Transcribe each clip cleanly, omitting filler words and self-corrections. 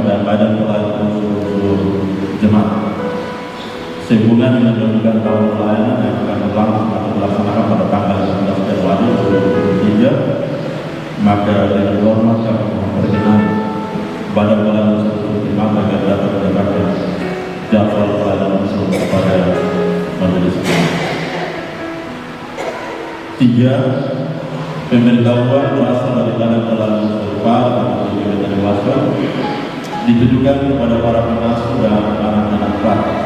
kepada Badan Pelayanan seluruh jemaat sehubungan dengan pembukaan tahun pelayanan yang akan berlangsung atau dilaksanakan pada tanggal 15 Januari 2023, maka dengan hormat kami memperkenalkan Badan Pelayanan seluruh jemaat agar dapat menyampaikan jadwal pelayanan tersebut kepada majelis. 3. Pemberitahuan berasal dari Badan Pelayanan serupa atau kegiatan dewasa ditujukan kepada para pengasuh dan anak-anak praktik.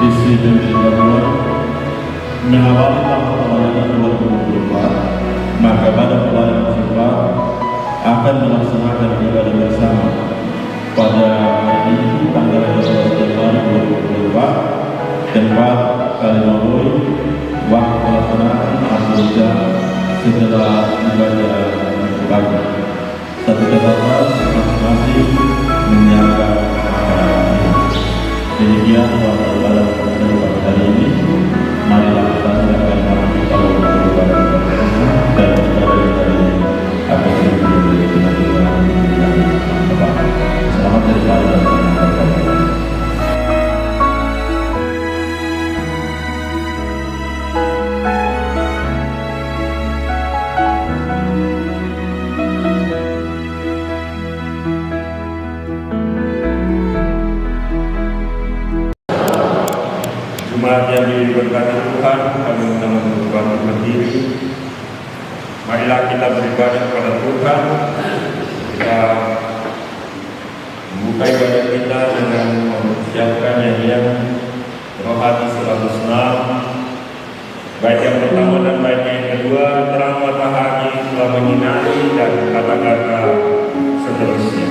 Isi pemberitahuan mengawali tahun pelayanan 2024, maka Badan Pelayanan serupa akan melaksanakan ibadah bersama pada hari ini tanggal 12 Januari 2024, tempat Kalimaboi, waktu pelaksanaan 6 jam setelah ibadah pagi. Satu catatan, masing-masing menjaga makanan. Demikian waktu ibadah pada hari ini. Marilah kita silakan mari kita beribadah dan ibadah dari akan diberi dengan Tuhan yang Bapa. Selamat berjalan dan berkata. Jemaat yang diberkati Tuhan, kami undang untuk berdiri. Marilah kita beribadah kepada Tuhan. Kita membuka ibadah kita dengan mempersiapkan nyanyian rohani 106. Baik yang pertama dan baik yang kedua, terang matahari telah menyinari dan kata-kata seterusnya.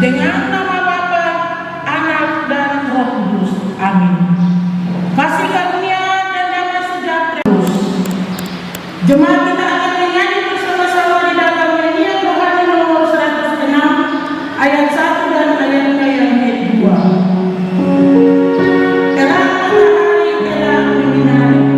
Dengan nama Bapa, Anak dan Roh Kudus. Amin. Kasih karunia dan damai sejahtera. Jemaat kita akan menyanyi bersama-sama di dalam nyanyian rohani nomor 106 ayat 1 dan ayatnya yang kedua. Terang matahari telah menyinari. Terang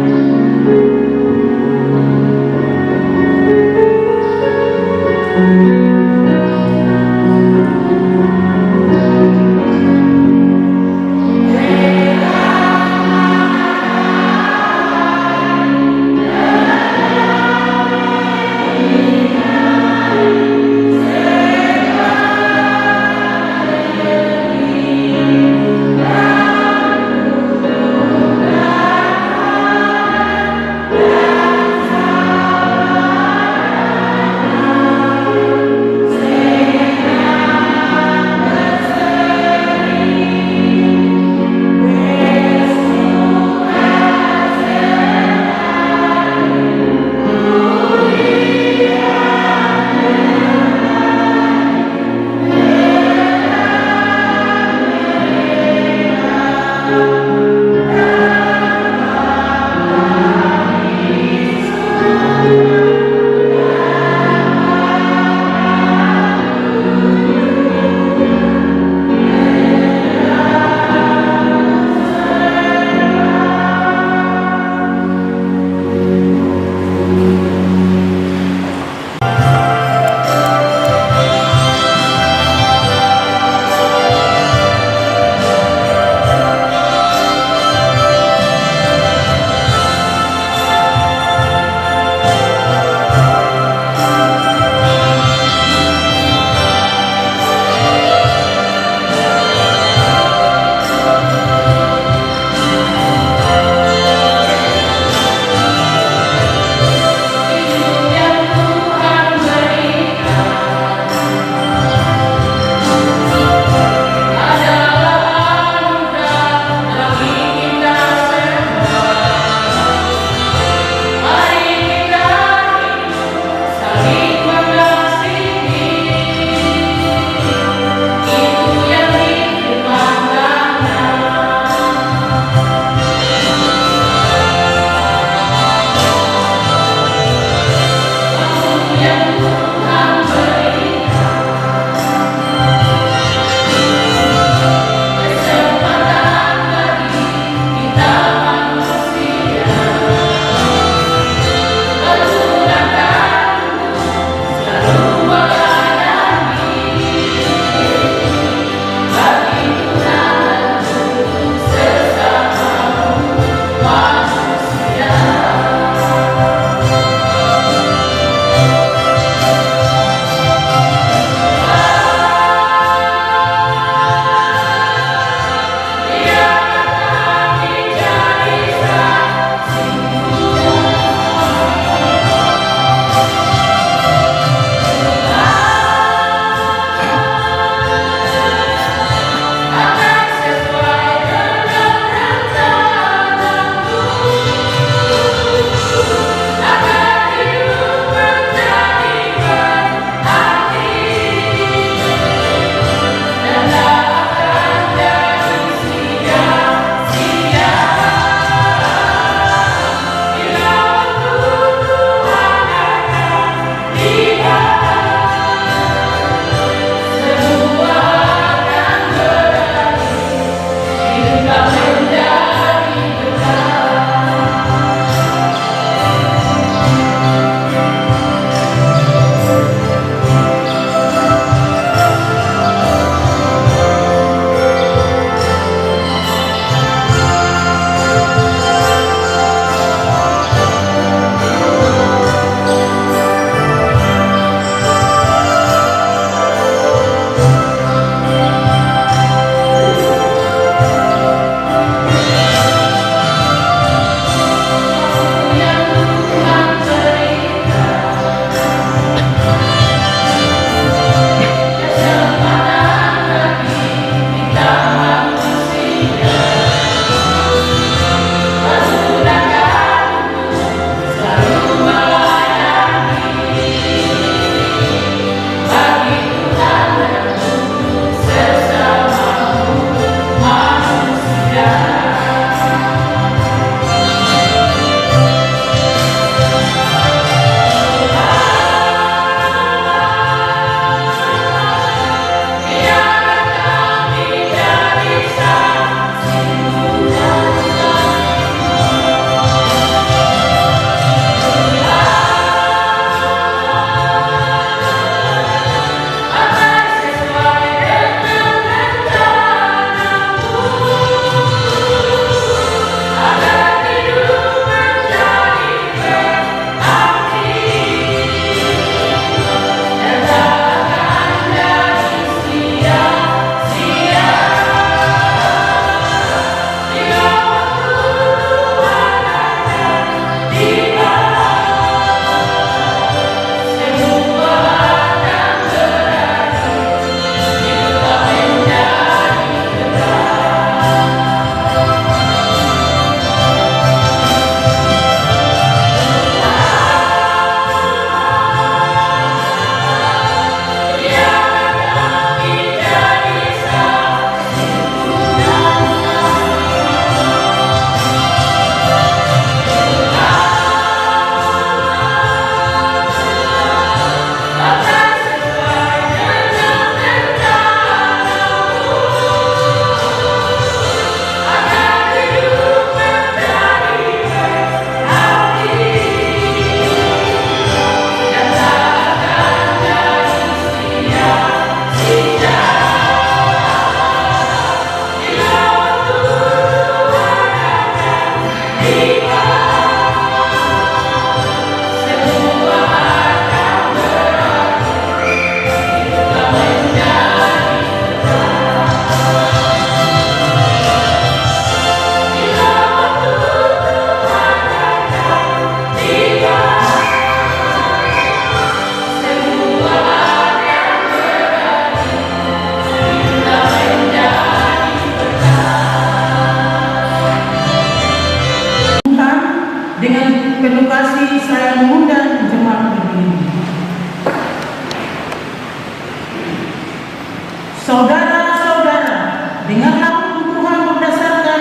dengarlah hukum Tuhan berdasarkan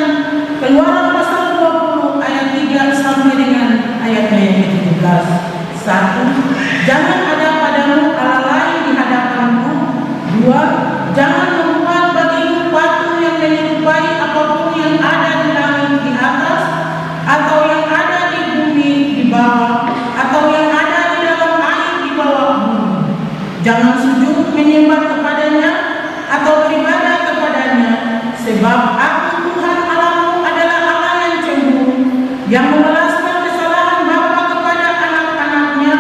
Keluaran pasal 20 ayat 3 sampai dengan ayatnya yang ke-17. 1. Jangan ada padamu Allah lain di hadapanku. 2. Jangan membuat bagimu patung yang menyerupai apapun yang ada di langit di atas, atau yang ada di bumi di bawah, atau yang ada di dalam air di bawah bumi. Jangan sujud menyembah kepadanya atau beribadah kepadanya, sebab Aku Tuhan Allahmu adalah Allah yang cemburu, yang membalaskan kesalahan bapa kepada anak-anaknya,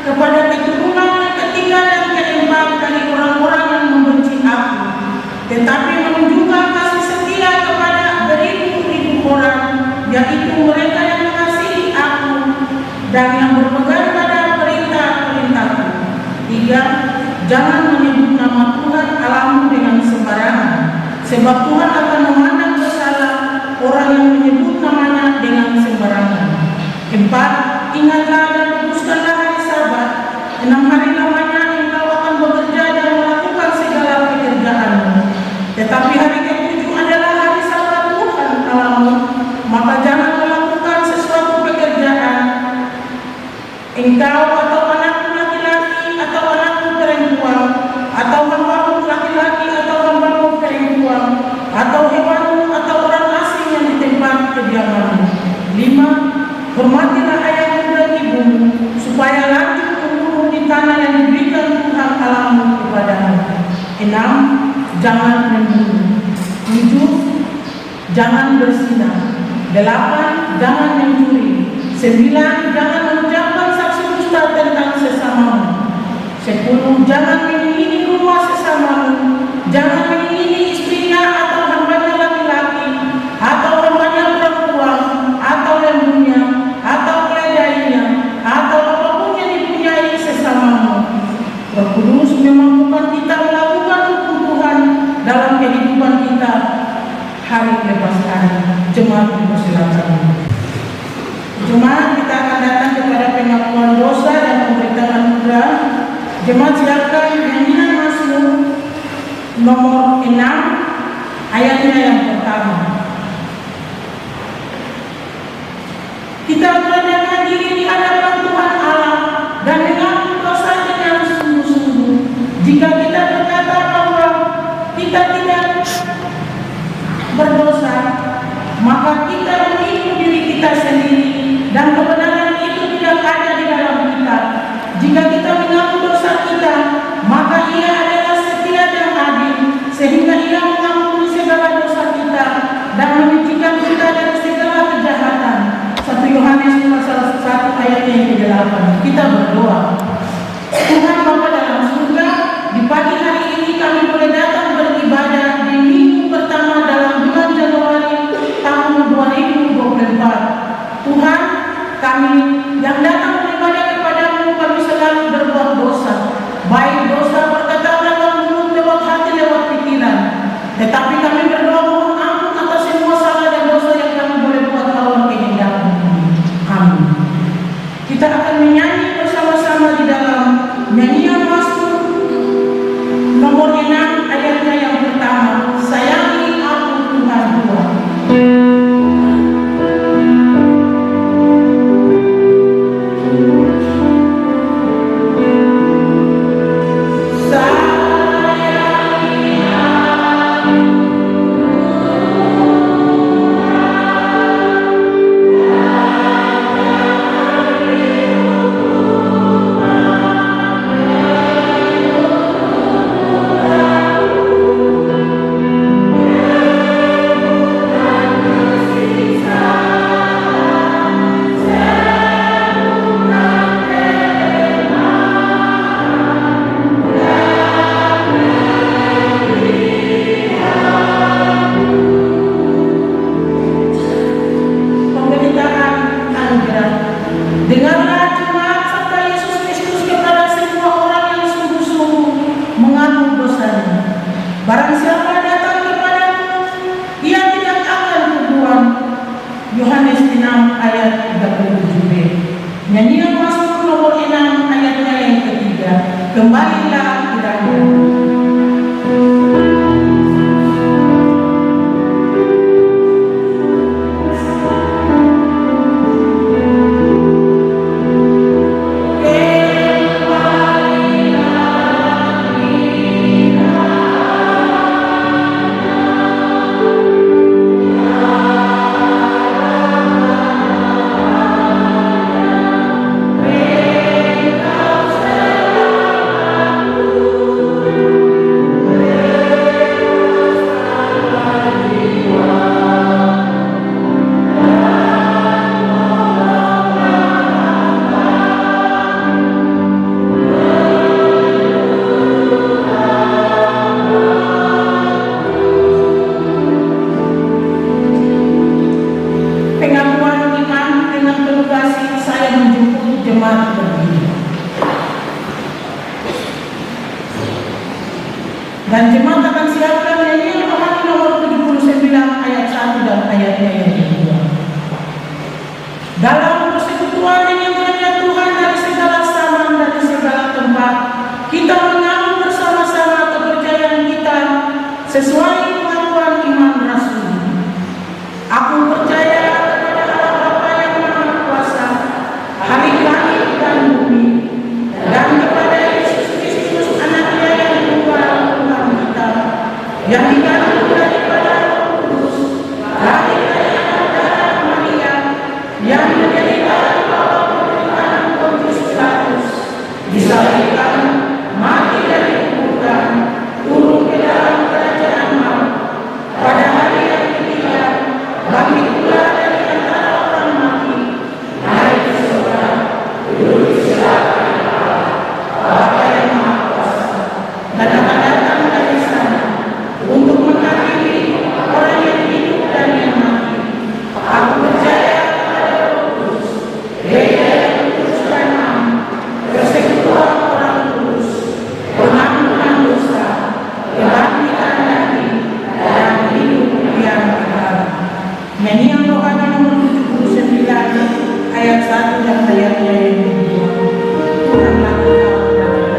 kepada keturunan yang ketiga dan keempat dari orang-orang yang membenci Aku, tetapi menunjukkan kasih setia kepada beribu-ribu orang, yaitu mereka yang mengasihi Aku dan yang berpegang pada perintah-perintahku. 3. Jangan menyebut nama Tuhan Allahmu dengan sembarangan, sebab Tuhan akan memandang bersalah orang yang menyebut namanya dengan sembarangan. 4. Ingatlah dan kuduskanlah hari Sabat. 6 hari lamanya engkau akan bekerja dan melakukan segala pekerjaanmu. Tetapi hari ke-7 adalah hari Sabat Tuhan Allahmu, maka jangan melakukan sesuatu pekerjaan, engkau atau anakmu laki-laki atau anakmu perempuan, atau hambamu laki-laki atau hambamu perempuan, atau hewanmu atau orang asing yang di tempat kediamanmu. 5. Hormatilah ayahmu dan ibumu, supaya lanjut tumbuhmu di tanah yang diberikan Tuhan Allahmu kepadamu. 6. Jangan membunuh. 7. Jangan berzina. 8. Jangan mencuri. 9. Jangan mengucapkan saksi dusta tentang sesamamu. 10. Jangan mengingini rumah sesamamu. Jangan mengingini istrinya atau hambanya laki-laki, atau hambanya perempuan, atau lembunya, atau keledainya, atau apapun yang dipunyai sesamamu. Roh Kudus memampukan kita melakukan hukum Tuhan dalam kehidupan kita hari lepas hari. Jemaat dipersilakan. Jemaat, kita akan datang kepada pengakuan dosa dan pemberitaan anugerah. Jemaat silakan nyanyian Mazmur nomor 6 ayatnya yang pertama. Kita merendahkan diri di hadapan Tuhan Allah dan mengaku dosa dengan sungguh-sungguh. Jika kita berkata bahwa kita tidak berdosa, maka kita menipu diri kita sendiri dan kebenaran itu tidak ada di dalam kita. Jika kita mengaku dosa kita, maka Ia adalah setia dan adil, sehingga Ia mengampuni segala dosa kita dan menyucikan kita dari segala kejahatan. 1 Yohanes pasal 1 ayat yang ke-8. Kita berdoa. Tuhan Bapa dalam surga, di pagi hari ini kami boleh datang beribadah di minggu pertama dalam bulan Januari tahun 2024. Tuhan, kami yang datang beribadah kepadamu, kami selalu berbuat dosa, baik dosa perkataan lewat mulut, lewat hati, lewat pikiran. Tetapi kami berdoa mohon ampun atas semua salah dan dosa yang kami boleh buat lawan kehendakmu. Amin. Kita akan menyanyi bersama-sama di dalam nyanyian Mazmur nomor 6 ayatnya yang pertama. Sayangi aku Tuhan Tuhan. Dengarlah jemaat serta Yesus Kristus kepada semua orang yang sungguh-sungguh mengaku dosanya. Barang siapa datang kepadamu, ia tidak akan kebuang. Yohanes 6 ayat 37b. Nyanyian Mazmur nomor 6 ayatnya yang ketiga. Kembalilah kiranya. sesuai pengakuan iman Rasul. Aku percaya kepada Allah Bapa yang Maha Kuasa, Hari langit dan bumi, dan kepada Yesus Kristus Anaknya yang tunggal Tuhan kita, yang dikandung daripada Roh Kudus, lahir dari darah Maria, yang menderita di bawah pemerintahan Pontius Pilatus, disalibkan, mati dan dikuburkan, turun ke dalam kerajaan maut, pada hari yang ketiga bangkit pula dari antara orang mati, naik ke surga, duduk di sebelah kanan Allah, Bapa yang Maha Kuasa, dan akan datang dari sana untuk menghakimi orang yang hidup dan yang mati. Aku percaya kepada Roh Kudus, Gereja yang kudus dan am, persekutuan orang kudus, pengampunan dosa, kebangkitan daging, dan hidup yang kekal. Nyanyian rohani nomor 79 ayat 1 dan ayatnya yang kedua. Tuhanlah Engkau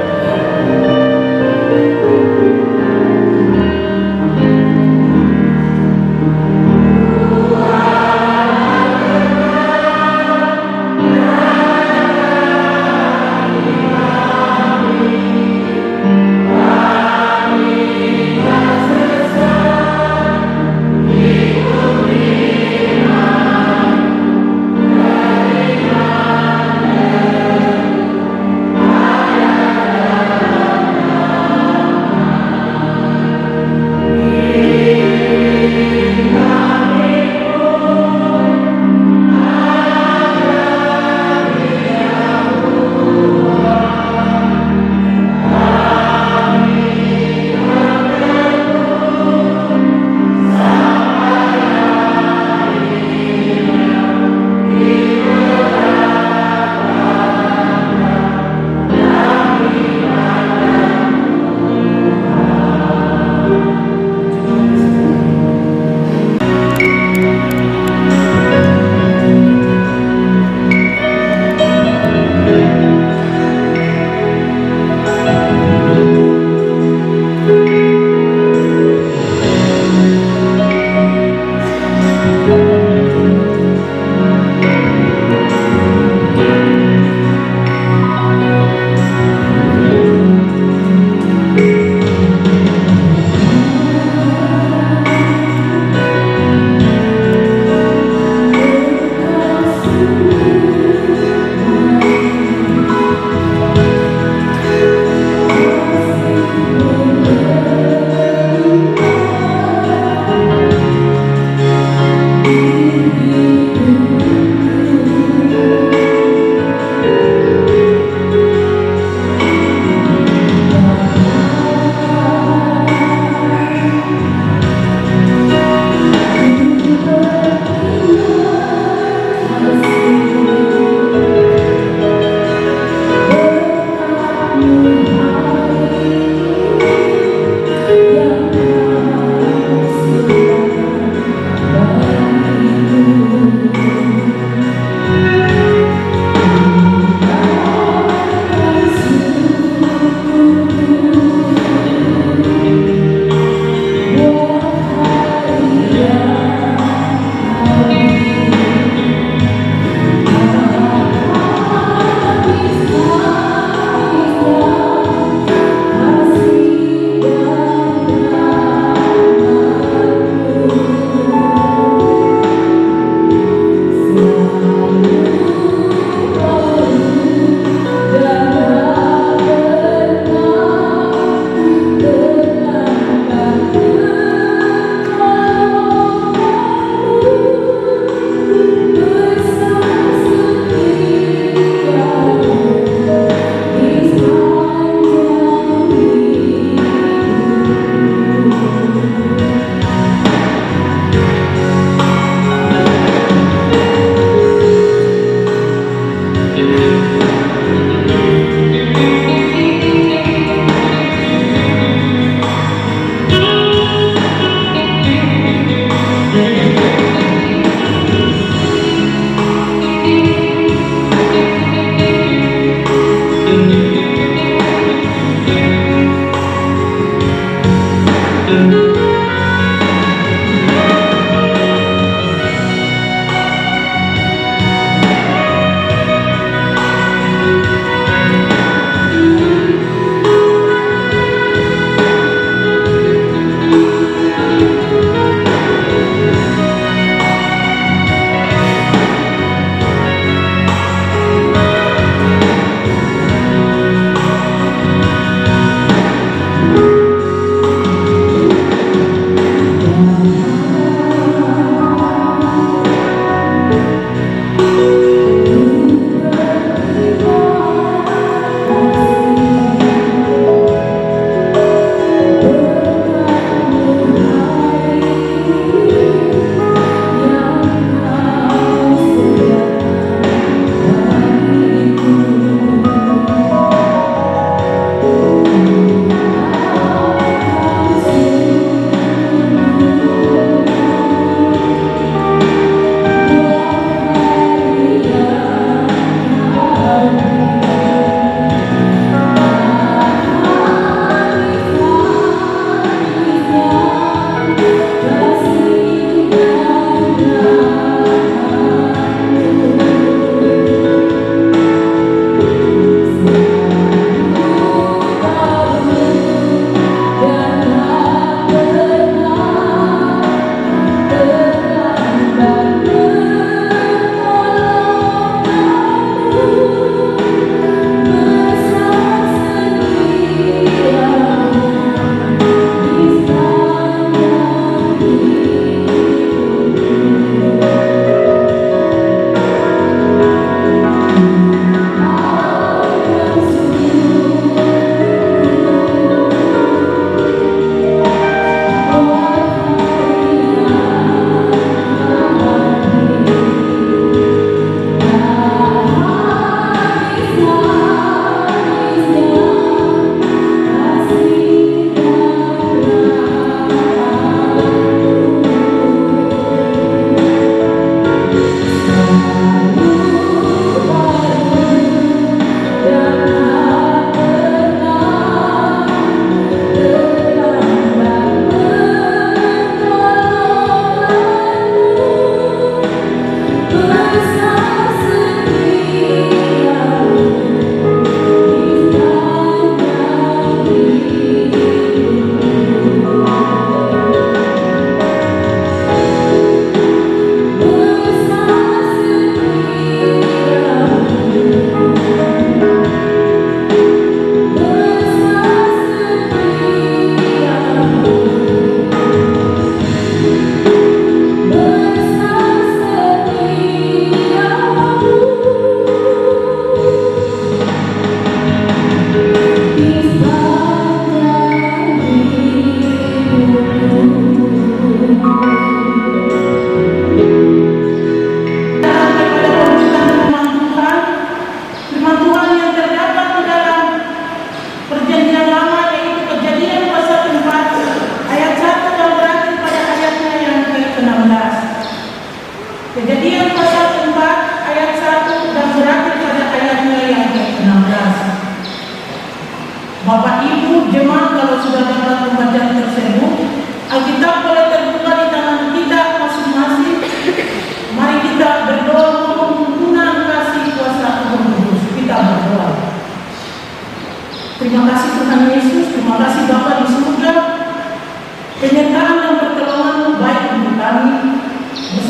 Thank you.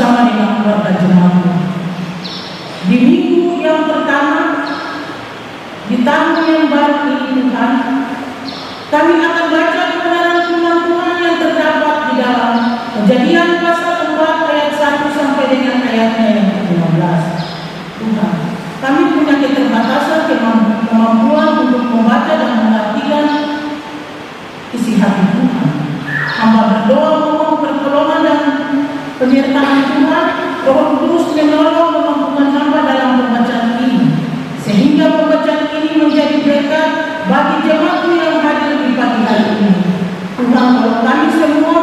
bersama dengan keluarga jemaat. Di minggu yang pertama di tahun yang baru ini Tuhan, kami akan baca kebenaran firman Tuhan yang terdapat di dalam Kejadian pasal 4 ayat 1 sampai dengan ayatnya yang ke-15. Tuhan, kami punya keterbatasan kemampuan untuk membaca dan mengartikan isi hati Tuhan. Hamba berdoa mohon pertolongan dan penyertaan Tuhan. Roh Kudus menolong memampukan hamba dalam pembacaan ini, sehingga pembacaan ini menjadi berkat bagi jemaatmu yang hadir di pagi hari ini. Tuhan, tolong kami semua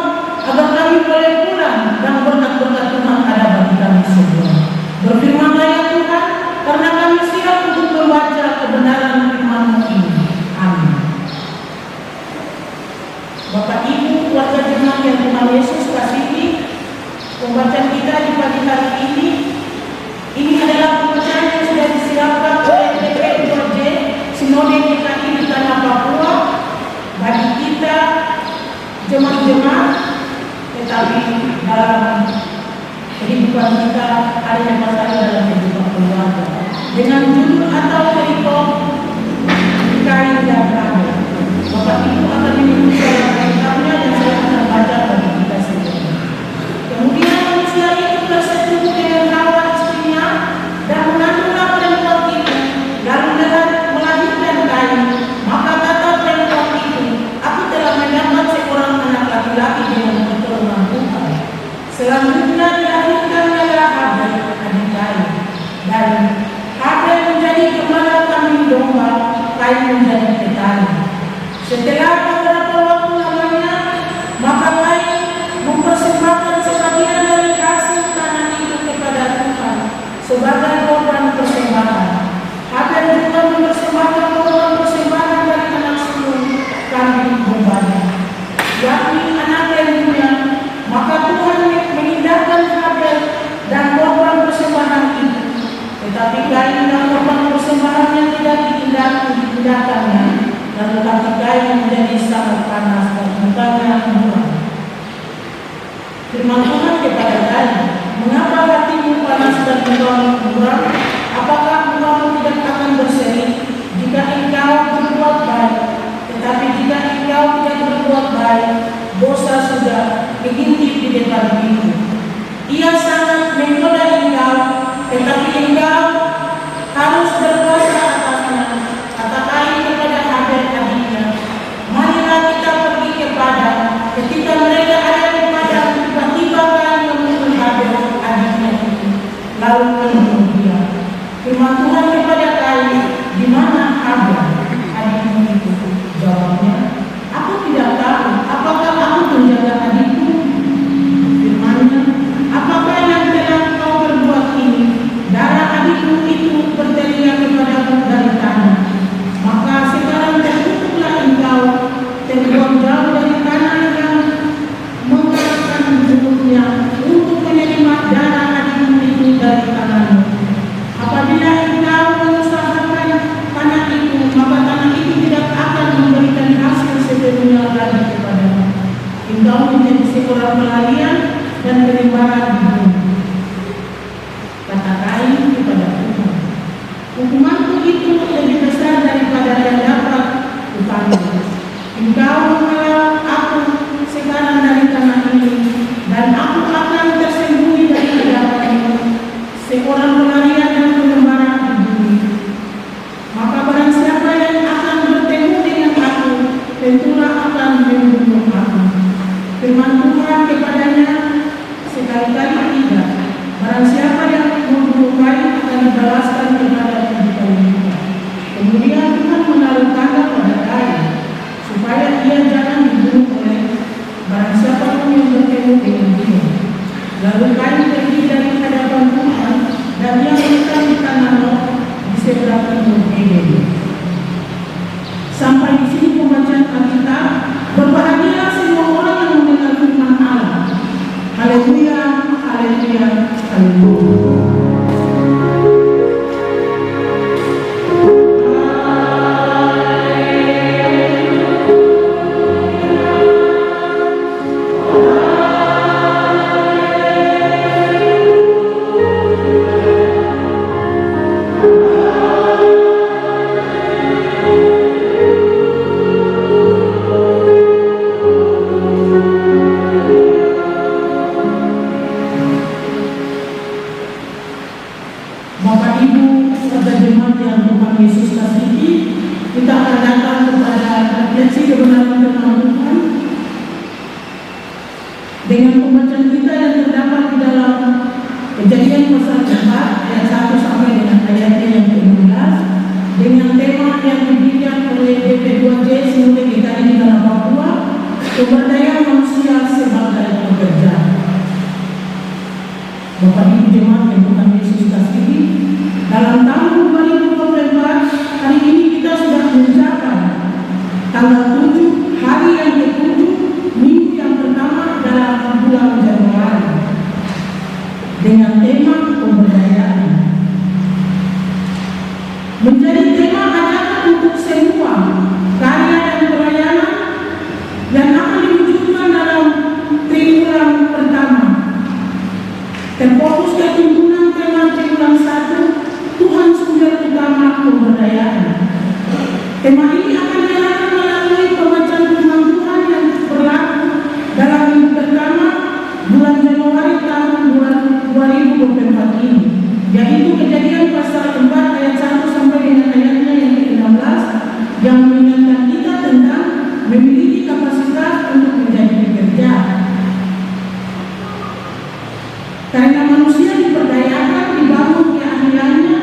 agar kami boleh pulang dan berkat-berkat Tuhan ada bagi kami semua. Berfirmanlah ya Tuhan, karena kami siap untuk membaca kebenaran firman-Mu ini. Amin. Bapak Ibu, keluarga jemaat yang Tuhan Yesus kasihi, pembacaan kita di pagi hari ini adalah pembacaan yang sudah disiapkan oleh DP2J Sinode GKI di Tanah Papua bagi kita jemaat-jemaat, tetapi dalam kehidupan kita ada masalah dalam kehidupan keluarga dengan judul atau perikop kain dan rambut. Bapak Ibu akan menyebut dalam ayatnya dan saya akan baca bagi kita semua. Kemudian manusia itu tersetubuh dengan Hawa istrinya dan mengandunglah perempuan itu, lalu melahirkan Kain. Maka kata perempuan itu, aku telah mendapat seorang anak laki-laki dengan pertolongan Tuhan. Selanjutnya dilahirkannya Habel adik Kain, dan Habel menjadi gembala kambing domba, Kain menjadi petani. Setelah beberapa waktu lamanya, maka Kain mempersembahkan sebagian dari hasil tanah itu kepada Tuhan sebagai korban persembahan. Habel juga mempersembahkan korban persembahan dari anak sulung kambing dombanya, yakni anak kandungnya. Maka Tuhan mengindahkan Habel dan korban persembahan itu, tetapi Kain dan korban persembahannya tidak diindahkannya. Lalu hati Kain menjadi sangat panas dan mukanya muram. Firman Tuhan kepada Kain, mengapa hatimu panas dan mukamu muram? Apakah mukamu tidak akan berseri jika engkau berbuat baik? Tetapi jika engkau tidak berbuat baik, dosa sudah mengintip di depan pintu. Ia sangat menggoda engkau, tetapi engkau harus berkuasa atasnya. Kata Kain kepada Habel adiknya, marilah kita pergi ke padang. Ketika mereka ada di padang, tiba-tiba Kain membunuh Habel adiknya itu, lalu membunuh dia. Firman Tuhan kepada Kain, di mana Habel adikmu itu? Jawabnya, aku tidak tahu. Apakah aku menjaga adikku? Firman-Nya, apakah yang telah kau berbuat ini? Darah adikmu itu berteriak kepadamu dari tanah. Maka sekarang tertutuplah engkau, terbuang jauh dari tanah yang mengeluarkan mulutnya untuk menerima darah adikmu itu dari tanganmu. Apabila engkau mengusahakan tanah itu, maka tanah itu tidak akan memberikan hasil sepenuhnya lagi kepadamu. Engkau menjadi seorang pelarian dan penimbangan di bumi. Kata Kain kepada Tuhan, hukumanku itu lebih besar daripada yang dapat kupanggil. Engkau menghalau aku sekarang dari tanah ini, dan aku akan tersembunyi dari hadapanmu, seorang pelarian dan pengembara di bumi. Maka barang siapa yang akan bertemu dengan aku, tentulah akan membunuh aku. Firman Tuhan kepadanya, sekali-kali tidak. Barang siapa yang membunuh Kain akan dibalaskan kepada kehidupan. Kemudian Tuhan menaruh tanda pada Kain, supaya ia jangan dibunuh oleh barang siapa pun yang bertemu dengan dia. Lalu Kain pergi dari hadapan Tuhan, dan ia menetap di tanah Nod di sebelah timur Eden. Sampai di sini pembacaan Alkitab. Berbahagialah semua orang yang mendengar firman Allah. Haleluya, haleluya, haleluya. Haleluya. dengan pembacaan kita yang terdapat di dalam Kejadian pasal 4 ayat 1 sampai dengan ayatnya yang ke-16 dengan tema yang diberikan oleh BP2J Sinode GKI di Tanah Papua, pemberdayaan manusia sebagai pekerja. Bapak Ibu jemaat yang Tuhan Yesus kasihi, dalam tahun 2024 hari ini kita sudah mencapai tanggal 7 hari yang ke-7 minggu yang pertama dalam bulan Januari dengan tema pemberdayaan. Menjadi tema ajakan untuk semua karya dan pelayanan yang akan diwujudkan dalam triwulan pertama. Terfokus ke tuntunan tema triwulan 1, Tuhan sumber utama pemberdayaan. Tema ini akan diarahkan melalui pembacaan firman Tuhan yang berlaku dalam minggu pertama bulan Januari tahun 2024 ini, yaitu Kejadian pasal 4 ayat 1 sampai dengan ayatnya yang ke-16 yang mengingatkan kita tentang memiliki kapasitas untuk menjadi pekerja. Karena manusia diperdayakan dibangun keahliannya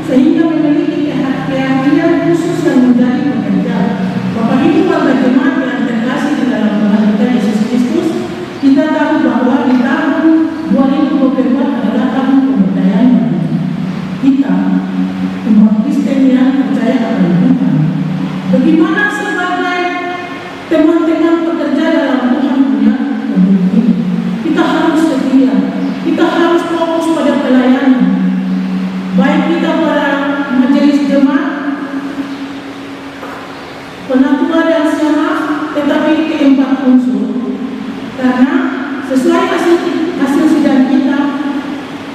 sehingga memiliki keahlian khusus yang menjadi pekerja. Bapak Ibu warga jemaat yang terkasih di dalam Tuhan kita Yesus Kristus, kita tahu bahwa di tahun 2024 adalah tahun pemberdayaan kita, umat Kristen yang percaya akan Tuhan. Bagaimana sebagai teman-teman pekerja dalam Tuhan punya komitmen? Kita harus setia, kita harus fokus pada pelayanan. Baik kita para majelis jemaat, penatua dan syaraf, tetapi keempat unsur. Karena sesuai hasil sidang kita,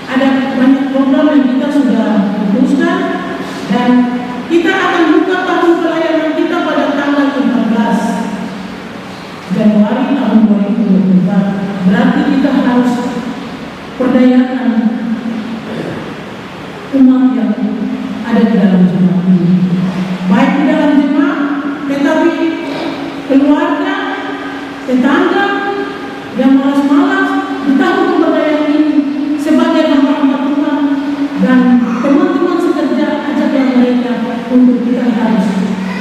ada banyak program yang kita sudah putuskan dan kita akan buka tahun pelayanan kita pada tanggal 14 Januari tahun 2024. Berarti kita harus perdayakan umat yang ada di dalam jemaat ini, baik di dalam jemaat, tetapi keluarga, tetangga yang malas-malas di tahun pemberdayaan ini sebagai hamba-hamba Tuhan dan teman-teman sekerja, ajaklah mereka untuk kita harus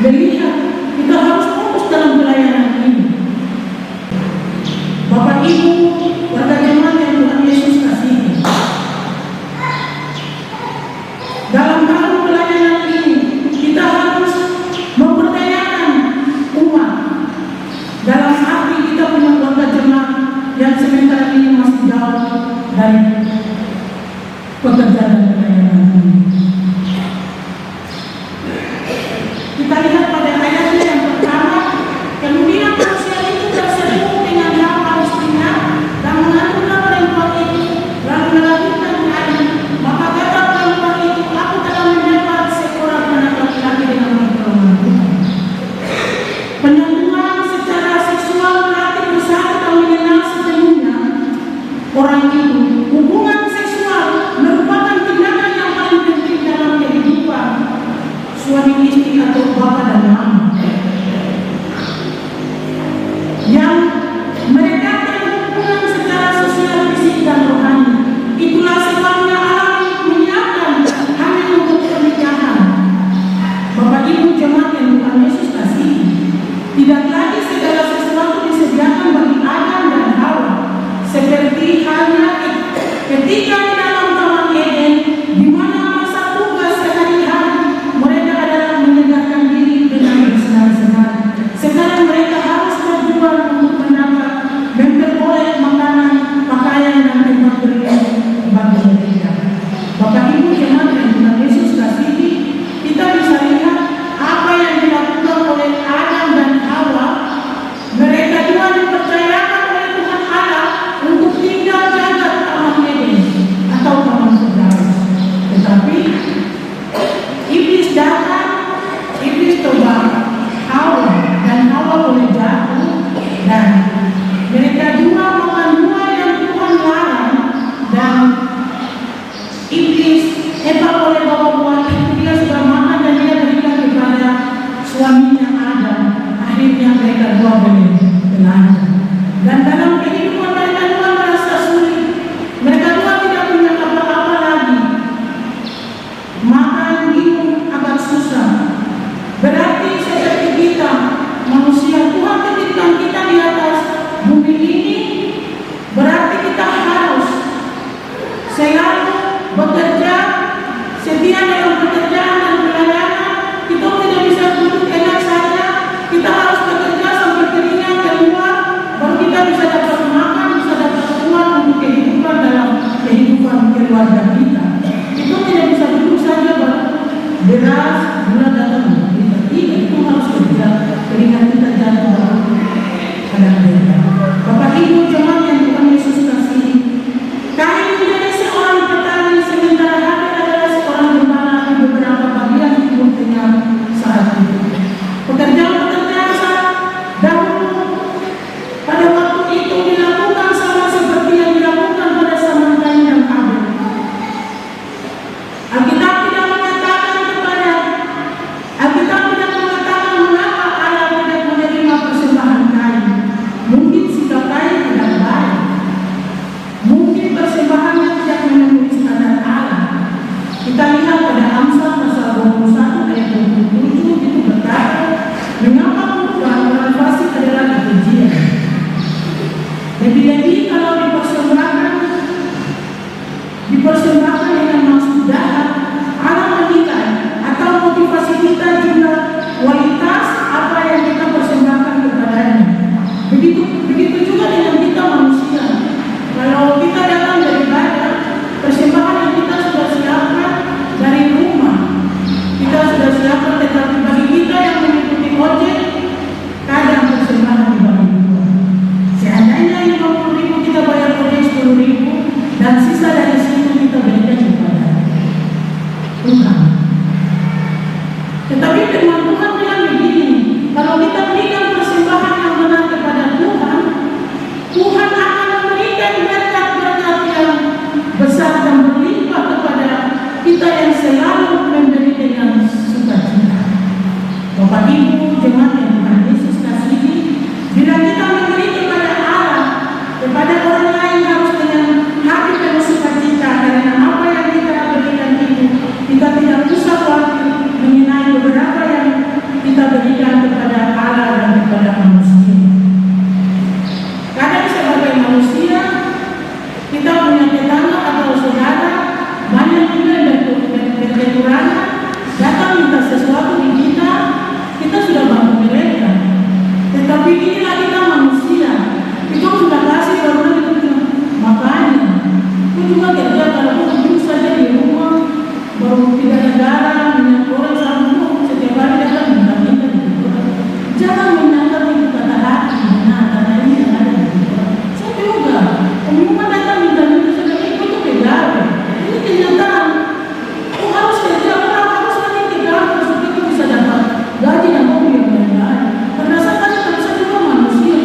melihat, kita harus fokus dalam pelayanan ini. Bapak Ibu warga jemaat yang Tuhan Yesus kasihi, dalam tahun pelayanan ini kita harus memberdayakan umat. Dalam arti kita punya warga jemaat yang sementara ini masih jauh dari pekerjaan dan pelayanan ini. Kita lihat pada ayatnya yang pertama, kemudian manusia itu terseru dengan hal Palestina Lebih-lebih kalau dipersembahkan dengan maksud jahat, Allah menilai atau motivasi kita juga kualitas apa yang kita persembahkan kepadanya. Begitu juga dengan kita manusia. Kalau kita datang dari ibadah, persembahan yang kita sudah siapkan dari rumah, kita sudah siapkan, tetapi bagi kita yang mengikuti ojek, kadang persembahan dibagi dua. Seandainya 50.000 kita bayar ojek 10.000 dan sisa dari situ kita berikan kepada Tuhan. Tetapi firman Tuhan bilang begini, kalau kita berikan persembahan yang benar kepada Tuhan, Tuhan akan memberikan berkat-berkat yang besar dan berlimpah kepada kita yang selalu memberi dengan sukacita. Bapak Ibu jemaat yang Tuhan Yesus kasihi, bila kita memberi kepada Allah, kepada orang lain harus dengan hati penuh sukacita, karena apa yang kita berikan itu kita tidak usah khawatir mengenai beberapa yang kita berikan kepada Allah dan kepada manusia. Kadang sebagai manusia kita punya tetangga atau saudara banyak juga yang berkekurangan, datang minta sesuatu di kita, kita sudah bantu mereka. Tetapi inilah kita manusia, kita sudah kasih baru itu makanya aku juga kerja kalau aku duduk saja di rumah baru 3 negara minyak goreng sama setiap hari datang minta-minta di rumah. Jangan menangkap itu kata hati, karena ini yang ada di rumah. Saya juga umumnya datang minta-minta saja, itu pegawai. Ini kenyataan. Aku harus kerja, orang harus lagi pegawai supaya kita bisa dapat gaji dan mobil yang lain-lain. Karena saya juga manusia,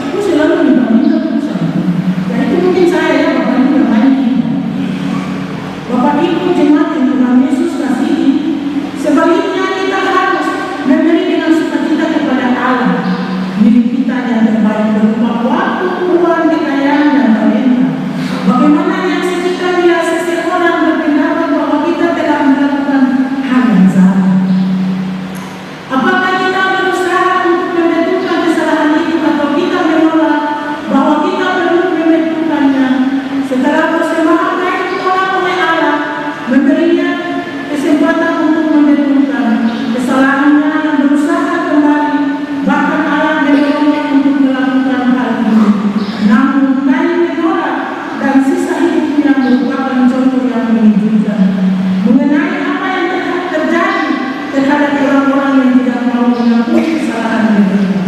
aku selalu minta-minta terus saja. Ya itu mungkin saya ya, Bapak Ibu yang lain. Bapak Ibu jemaat yang Tuhan Yesus kasihi, sebaliknya kita harus memberi dengan sukacita kepada Allah milik kita yang terbaik berupa waktu, uang, kekayaan, dan talenta. Bagaimana yang sekali seseorang berpendapat bahwa kita telah melakukan hal yang salah? Apakah kita berusaha untuk membetulkan kesalahan itu atau kita menolak bahwa kita perlu membetulkannya? Setelah persembahan baik ditolak oleh Allah, memberinya kesempatan untuk membetulkan kesalahannya yang berusaha kembali, bahkan Allah mendorongnya untuk melakukan hal itu. Namun Kain menolak dan sisa hidupnya merupakan contoh yang menunjukkan mengenai apa yang terjadi terhadap orang-orang yang tidak mau mengakui kesalahan mereka.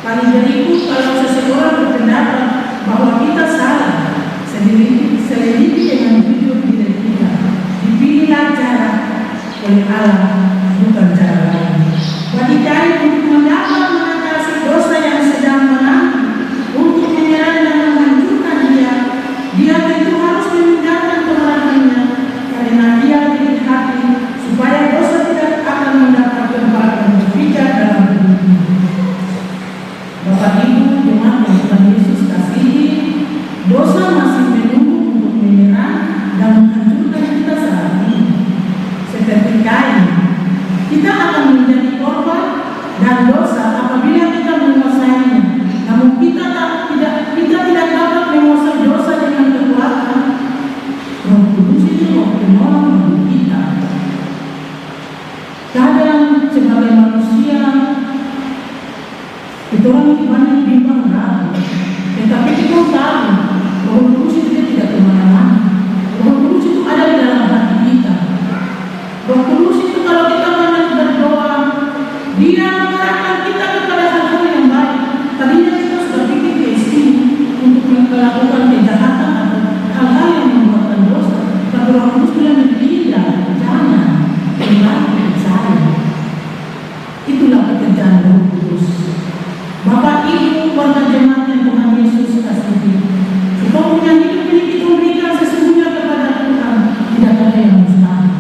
Paling berikut, kalau seseorang berpendapat bahwa kita salah, selidiki dengan jujur diri kita. Dipilihlah cara oleh Allah, bukan cara lain. Bagi Kain untuk mendapat mengatasi dosa yang sedang menanti, untuk menyerang dan menghancurkan dia tentu harus memindahkan kemarahannya, karena dia diri hati supaya dosa tidak akan mendapat tempat berpijak dalam hidupnya. Bapak Ibu jemaat yang Tuhan Yesus kasihi, dosa masih menunggu untuk menyerang dan menghancurkan kita saat ini. Seperti Kain, kita akan menjadi korban dan dosa apabila kita menguasainya. Namun kita tidak dapat menguasai dosa dengan kekuatan. Roh Kudus itu roh penolong bagi kita. Kadang sebagai manusia kita orang banyak bimbang ragu, tetapi kita tahu Roh Kudus itu tidak kemana-mana. Roh Kudus itu ada di dalam hati kita. Roh Kudus itu kalau kita banyak berdoa, Dia mengarahkan kita kepada hal-hal yang baik. Tadinya kita sudah pikir ke sini untuk melakukan kejahatan atau hal-hal yang membuatkan dosa. Tapi Roh Kudus bilang tidak, jangan, kembali saya. Itulah pekerjaan Roh Kudus. Bapak Ibu warga jemaat yang Tuhan Yesus kasihi, kita punya hidup ini kita berikan sesungguhnya kepada Tuhan, tidak ada yang mustahil.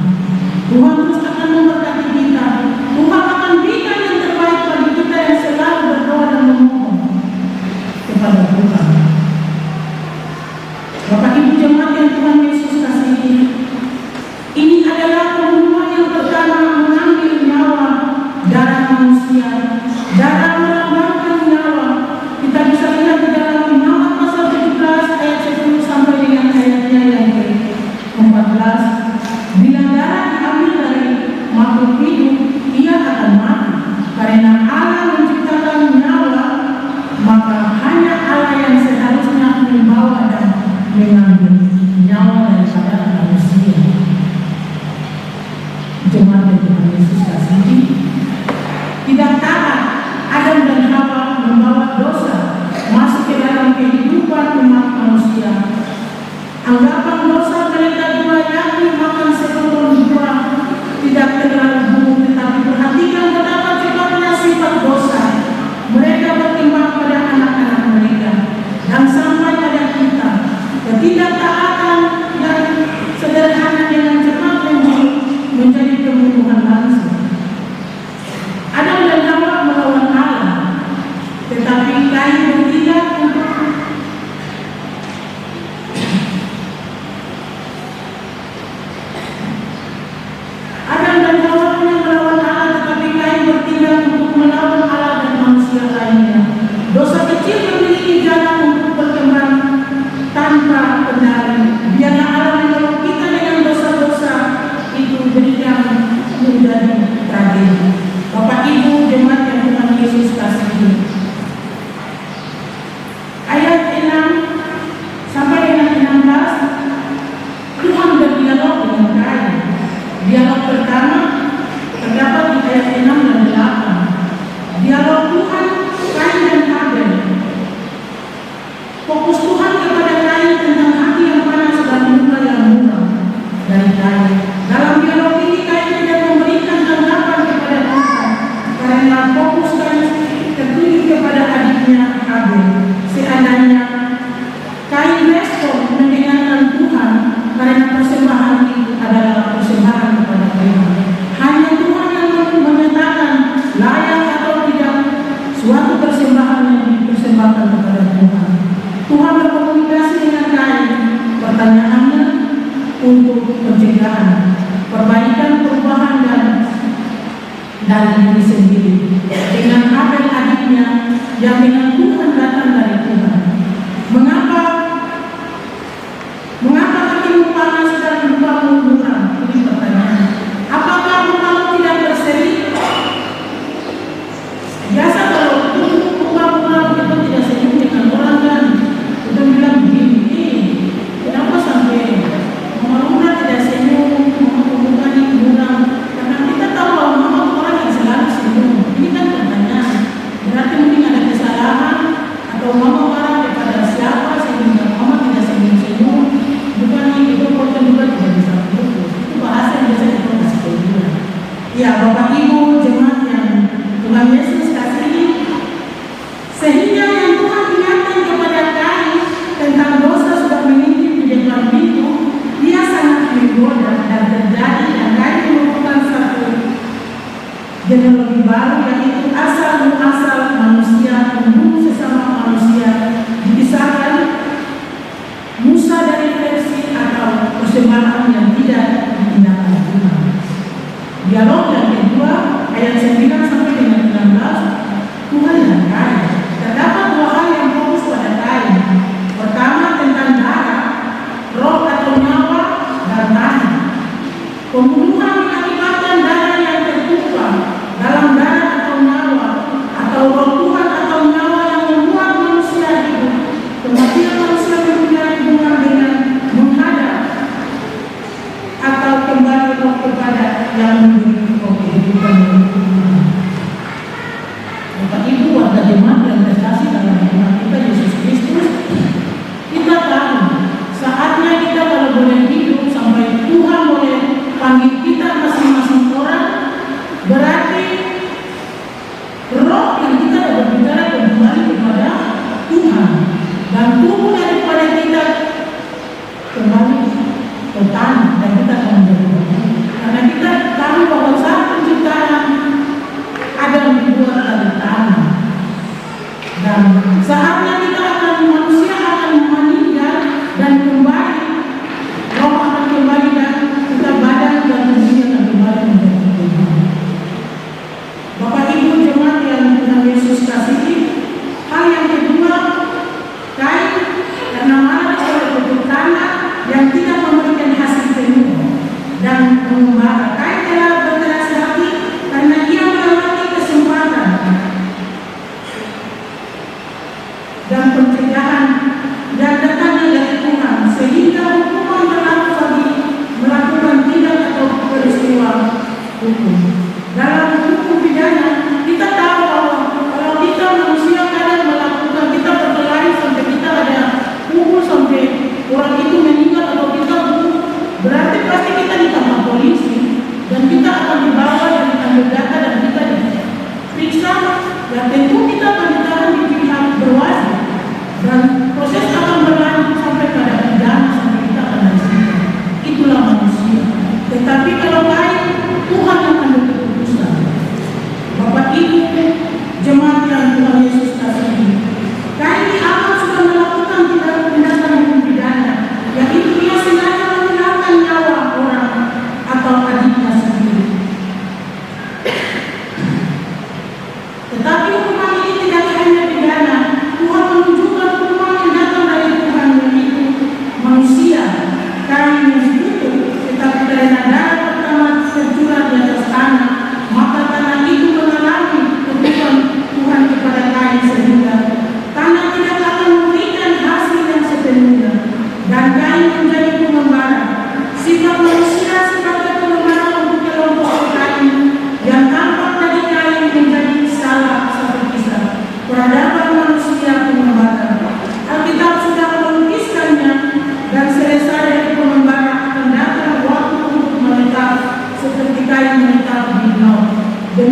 Tuhan terus akan memberkati kita. Tuhan akan berikan yang terbaik bagi kita yang selalu berdoa dan memohon kepada Tuhan. Bapak Ibu jemaat yang Tuhan Yesus kasihi, ini adalah pembunuhan yang pertama mengambil nyawa darah manusia, darah melambangkan nyawa. Kita bisa lihat Fokus Tuhan kepada Kain tentang hati yang panas dan muka yang muram dari Kain. Dalam dialog ini Kain tidak memberikan tanggapan kepada Tuhan karena fokus Kain tertuju kepada adiknya Habel. Seandainya Kain respon mendengarkan Tuhan karena persembahan itu adalah persembahan kepada Tuhan. Hanya Tuhan yang menyatakan layak atau tidak suatu persembahan yang dipersembahkan kepada Tuhan. Tuhan berkomunikasi dengan Kain. Pertanyaannya untuk pencegahan, perbaikan, perubahan dan dari diri sendiri. Dengan Habel adiknya yang dengan Tuhan datang dari Tuhan. Mengapa hatimu panas dan lupamu muram? Ini pertanyaan. Apakah lupamu tidak berseri? Biasa kalau lupa muram kita tidak senyum dengan orang kan. Kita bilang begini, kenapa sampai Mama Luna tidak senyum, Mama Luna ini muram? Karena kita tahu bahwa Mama orang yang selalu senyum. Ini kan pertanyaan. Berarti mungkin ada kesalahan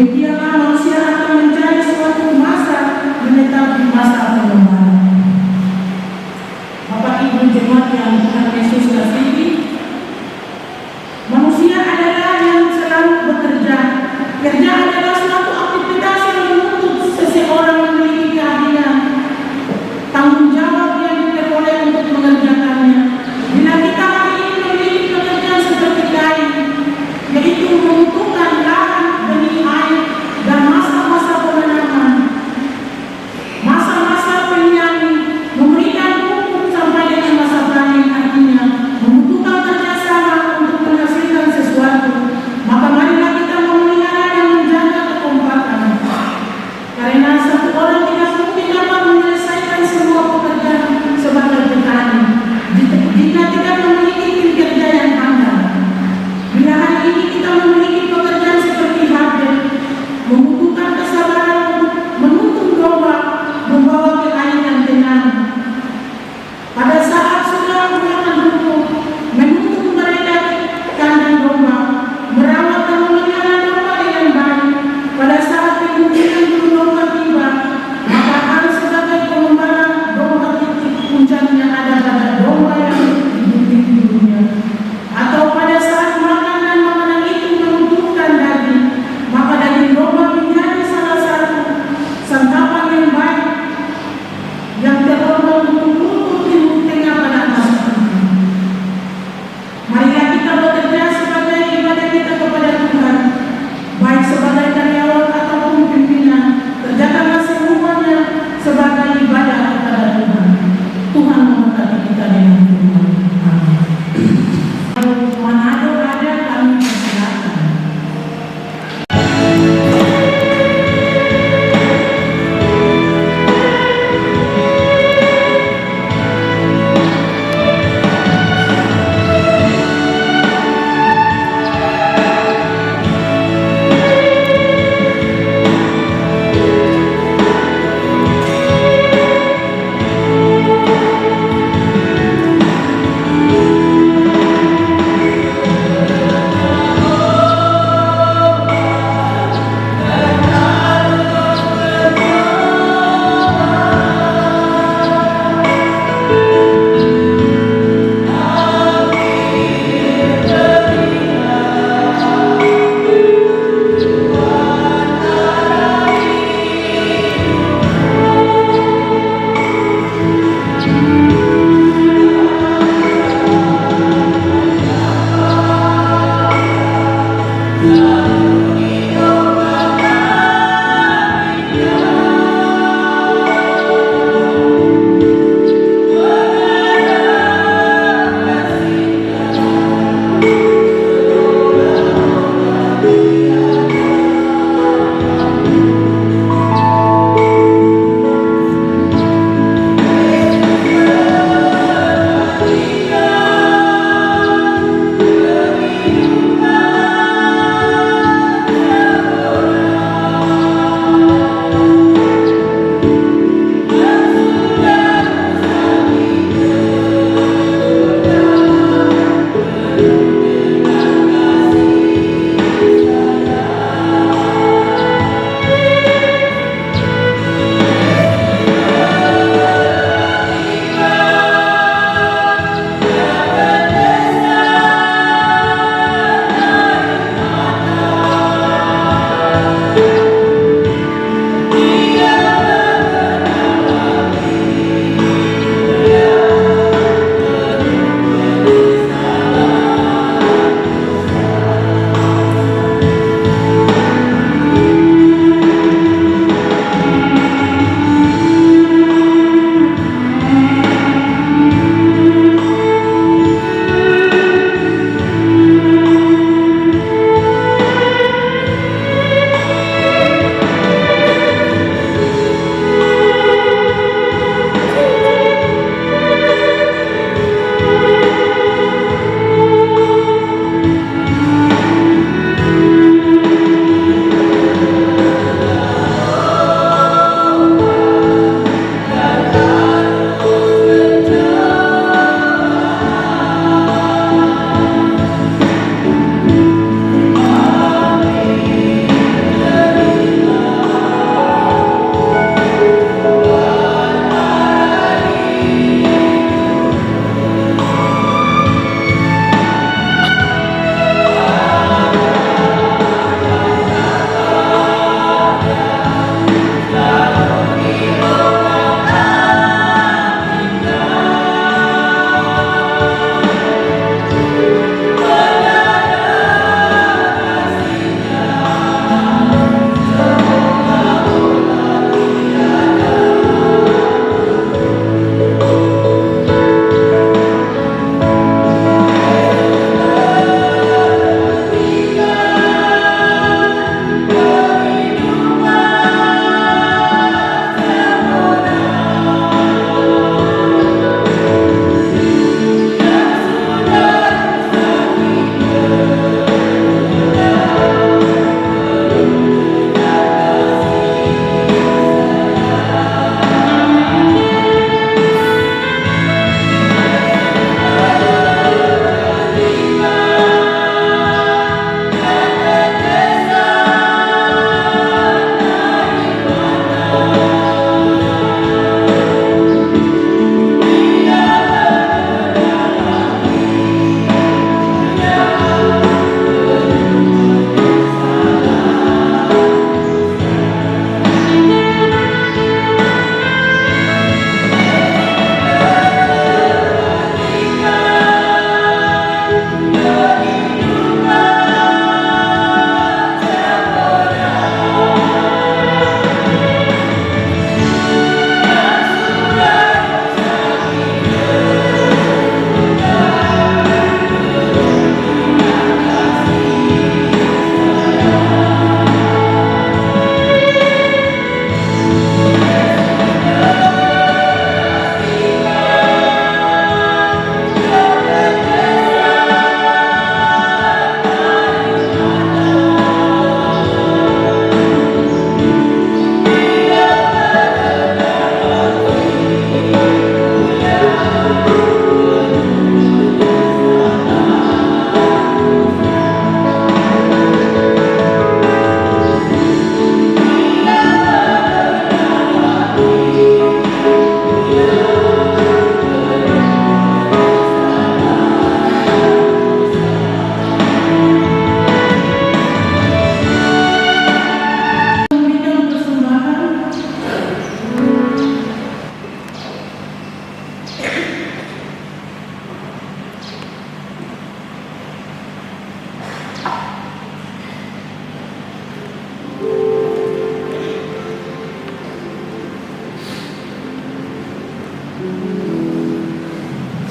demikianlah manusia akan mencari suatu masa menetap di masa pengembaraan. Bapak Ibu jemaat yang Tuhan Yesus kasihi, manusia adalah yang selalu bekerja. Kerja adalah suatu aktivitas yang menuntut seseorang memiliki keahlian, tanggung jawab yang diperoleh untuk mengerjakannya. Bila kita hari ini memiliki pekerjaan seperti kain, yaitu membutuhkan lahan, benih air, dan masa-masa penanaman, masa-masa penyanyi, memberikan pupuk sampai dengan masa panen, artinya membutuhkan kerjasama untuk menghasilkan sesuatu. Maka marilah kita memelihara dan menjaga kekompakan, karena satu orang tidak mungkin dapat menyelesaikan semua pekerjaan sebagai petani jika tidak memiliki tim kerja yang handal. Bila hari ini kita memiliki pekerjaan seperti Habel, membutuhkan kesabaran untuk menuntun domba membawa ke air yang tenang. Pada saat sudah menggunakan hukum, menuntun mereka ke kandang domba, merawat dan memelihara domba dengan baik. Pada saat kemungkinan bulu domba tiba, maka harus sebagai pengembara domba titik puncaknya ada pada domba yang dibutuhkan dulunya. Atau pada saat makan dan makanan itu membutuhkan daging, maka daging domba menjadi salah satu santapan yang baik yang terhormat untuk menuntut timur tengah pada masa itu. Marilah kita bekerja sebagai ibadah kita kepada Tuhan, baik sebagai karyawan ataupun pimpinan. Kerjakanlah semuanya sebagai ibadah kepada Tuhan. Tuhan memberkati kita dengan firman. Amin. Manado ada kami persilakan.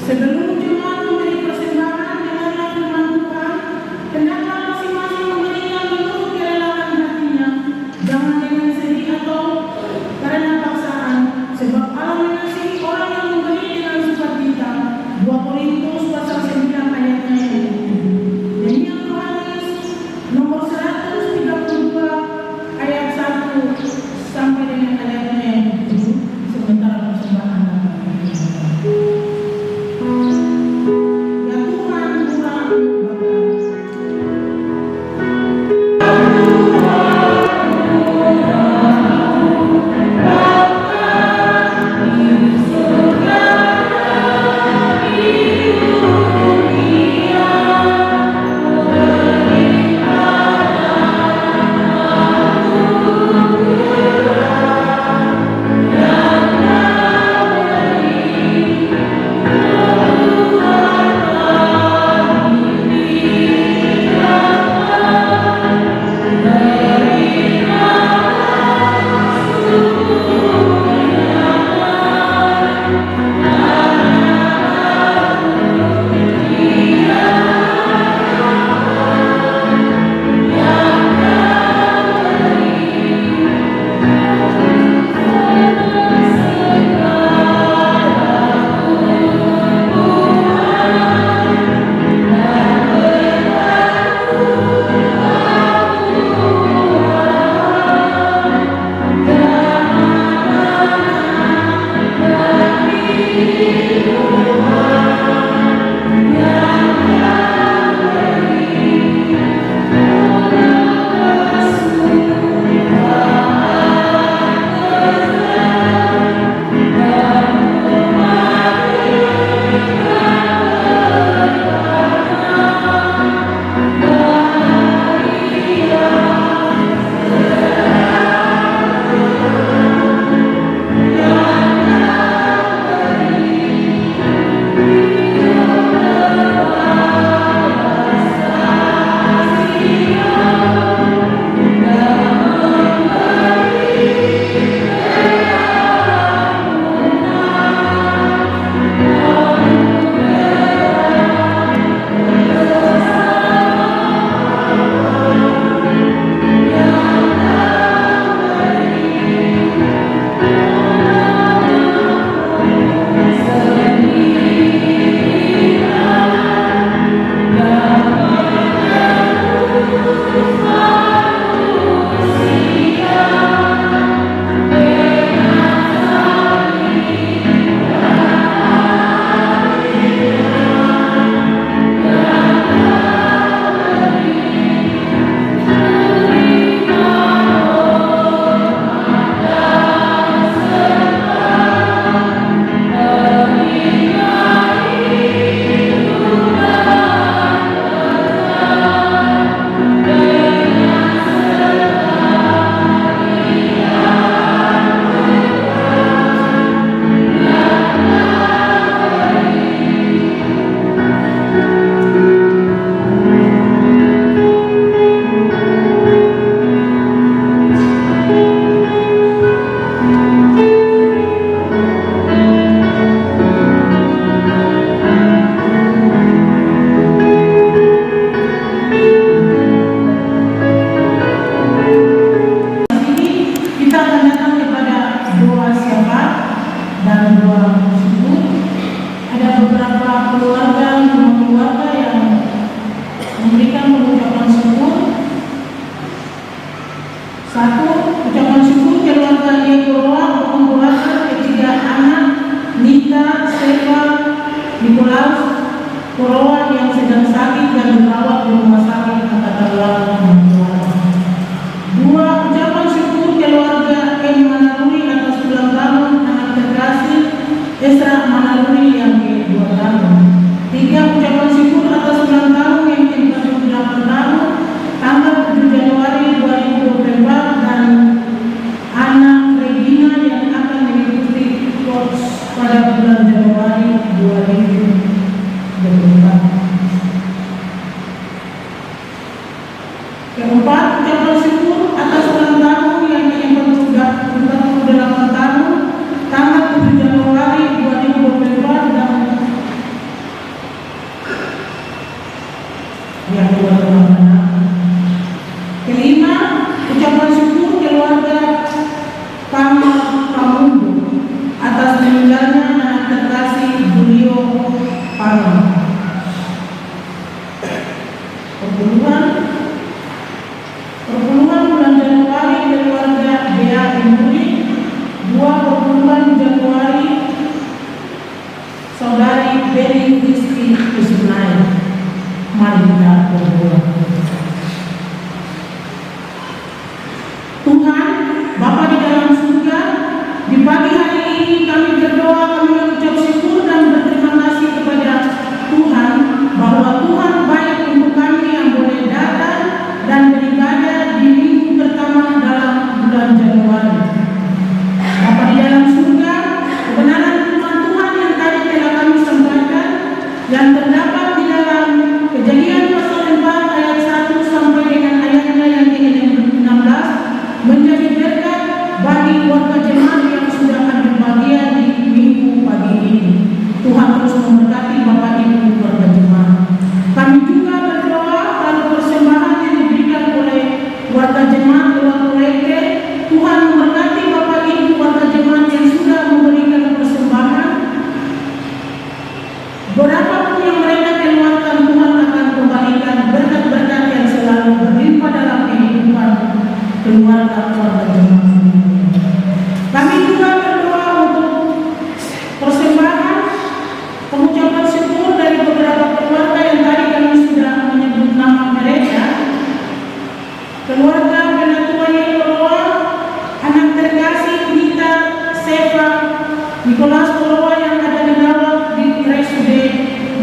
Sebelum jemaat memberi persembahan dengan firman Tuhan, hendaklah masing-masing memberikan menurut kerelaan hatinya, jangan dengan sedih atau karena paksaan, sebab Allah mengasihi orang yang memberi dengan sukacita. 2 Korintus pasal 9 ayatnya yang ke-7. Dan yang Yohanes nomor 132 ayat 1 sampai dengan ayatnya yang ke-7. Sementara persembahan ya Tuhan, Tuhan alam. Perpuluhan bulan Januari keluarga Bea Imuri, 2 Januari saudari Beri Rizky Kusnai. Mari kita berdoa. Tuhan, Bapa di dalam surga, di pagi hari ini kami berdoa, kami mengucap syukur dan berterima kasih kepada Tuhan bahwa Tuhan baik untuk kami yang boleh datang dan beribadah di minggu pertama dalam bulan Januari. Bapa di dalam surga, kebenaran firman Tuhan yang tadi telah kami sampaikan yang terdapat di dalam Kejadian pasal 4 ayat 1 sampai dengan ayatnya yang ke-16 menjadi berkat bagi warga jemaat yang sudah ambil bagian di minggu pagi ini. Tuhan terus memberkati Bapak Ibu warga jemaat. Kami juga berdoa kalau persembahan yang diberikan oleh warga jemaat lewat proyek, Tuhan memberkati Bapak Ibu warga jemaat yang sudah memberikan persembahan. Berapapun yang mereka keluarkan, Tuhan akan kembalikan berkat-berkat yang selalu berlimpah dalam kehidupan keluarga jemaat. Kami juga berdoa untuk persembahan pengucapan syukur dari beberapa keluarga yang tadi kami sudah menyebut nama mereka. Keluarga Penatua Yekoloa, anak terkasih Nita Seva Nikolas Koloa yang ada di dalam di RSUD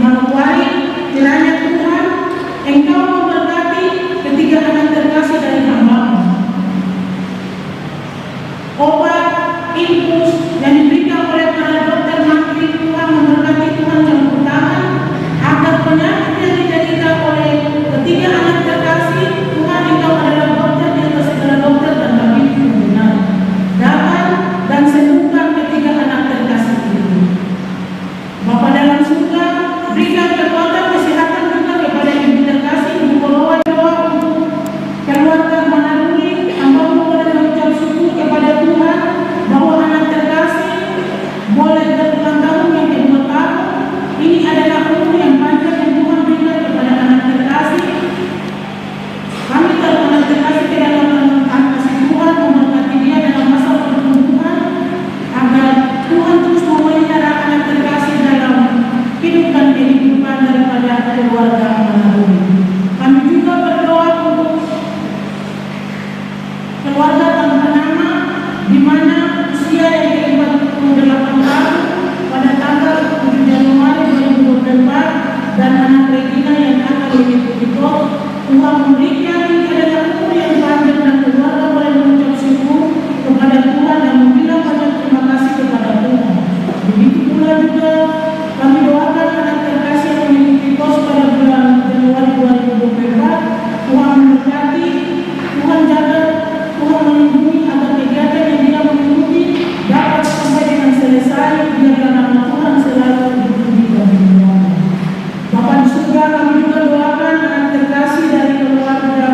Manokwari, kiranya Tuhan Engkau memberkati ketiga anak terkasih dari hamba-Mu. Obat infus yang diberikan oleh para dokter nanti, Tuhan memberkati, Tuhan campur tangan agar penyakit yang diderita oleh ketiga anak terkasih, Tuhan Engkau adalah dokter di atas segala dokter dan tabib yang benar, dapat dan sembuhkan ketiga anak terkasih itu. Bapa dalam surga, berikan kekuatan kesehatan juga kepada ibu terkasih Ibu Koloa. Doa untuk keluarga Manaruli, hamba-Mu boleh mengucap syukur kepada Tuhan bahwa anak terkasih boleh berulang tahun yang kedua tahun. Ini adalah umur yang panjang yang Tuhan berikan kepada anak terkasih. Kami tahu anak terkasih tidak dalam kasih Tuhan, memberkati dia dalam masa pertumbuhan agar Tuhan terus memelihara anak terkasih dalam hidup dan kehidupan daripada keluarga Manaruli. Kami juga berdoa untuk keluarga tanpa nama di mana usia yang ke-48 tahun pada tanggal 7 Januari 2024 dan anak Regina yang akan mengikuti Tuhan memberikan ini adalah umur yang panjang dan keluarga boleh mengucap syukur kepada Tuhan dan membilang banyak terima kasih kepada Tuhan. Begitu pula juga kami doakan anak terkasih yang mengikuti kos pada bulan Januari 2024. Tuhan memberkati, Tuhan jaga, Tuhan melindungi agar kegiatan yang dia mengikuti dapat sampai dengan selesai. Biarlah nama Tuhan selalu dipuji dan dimuliakan. Bapa di surga, kami juga doakan anak terkasih dari keluarga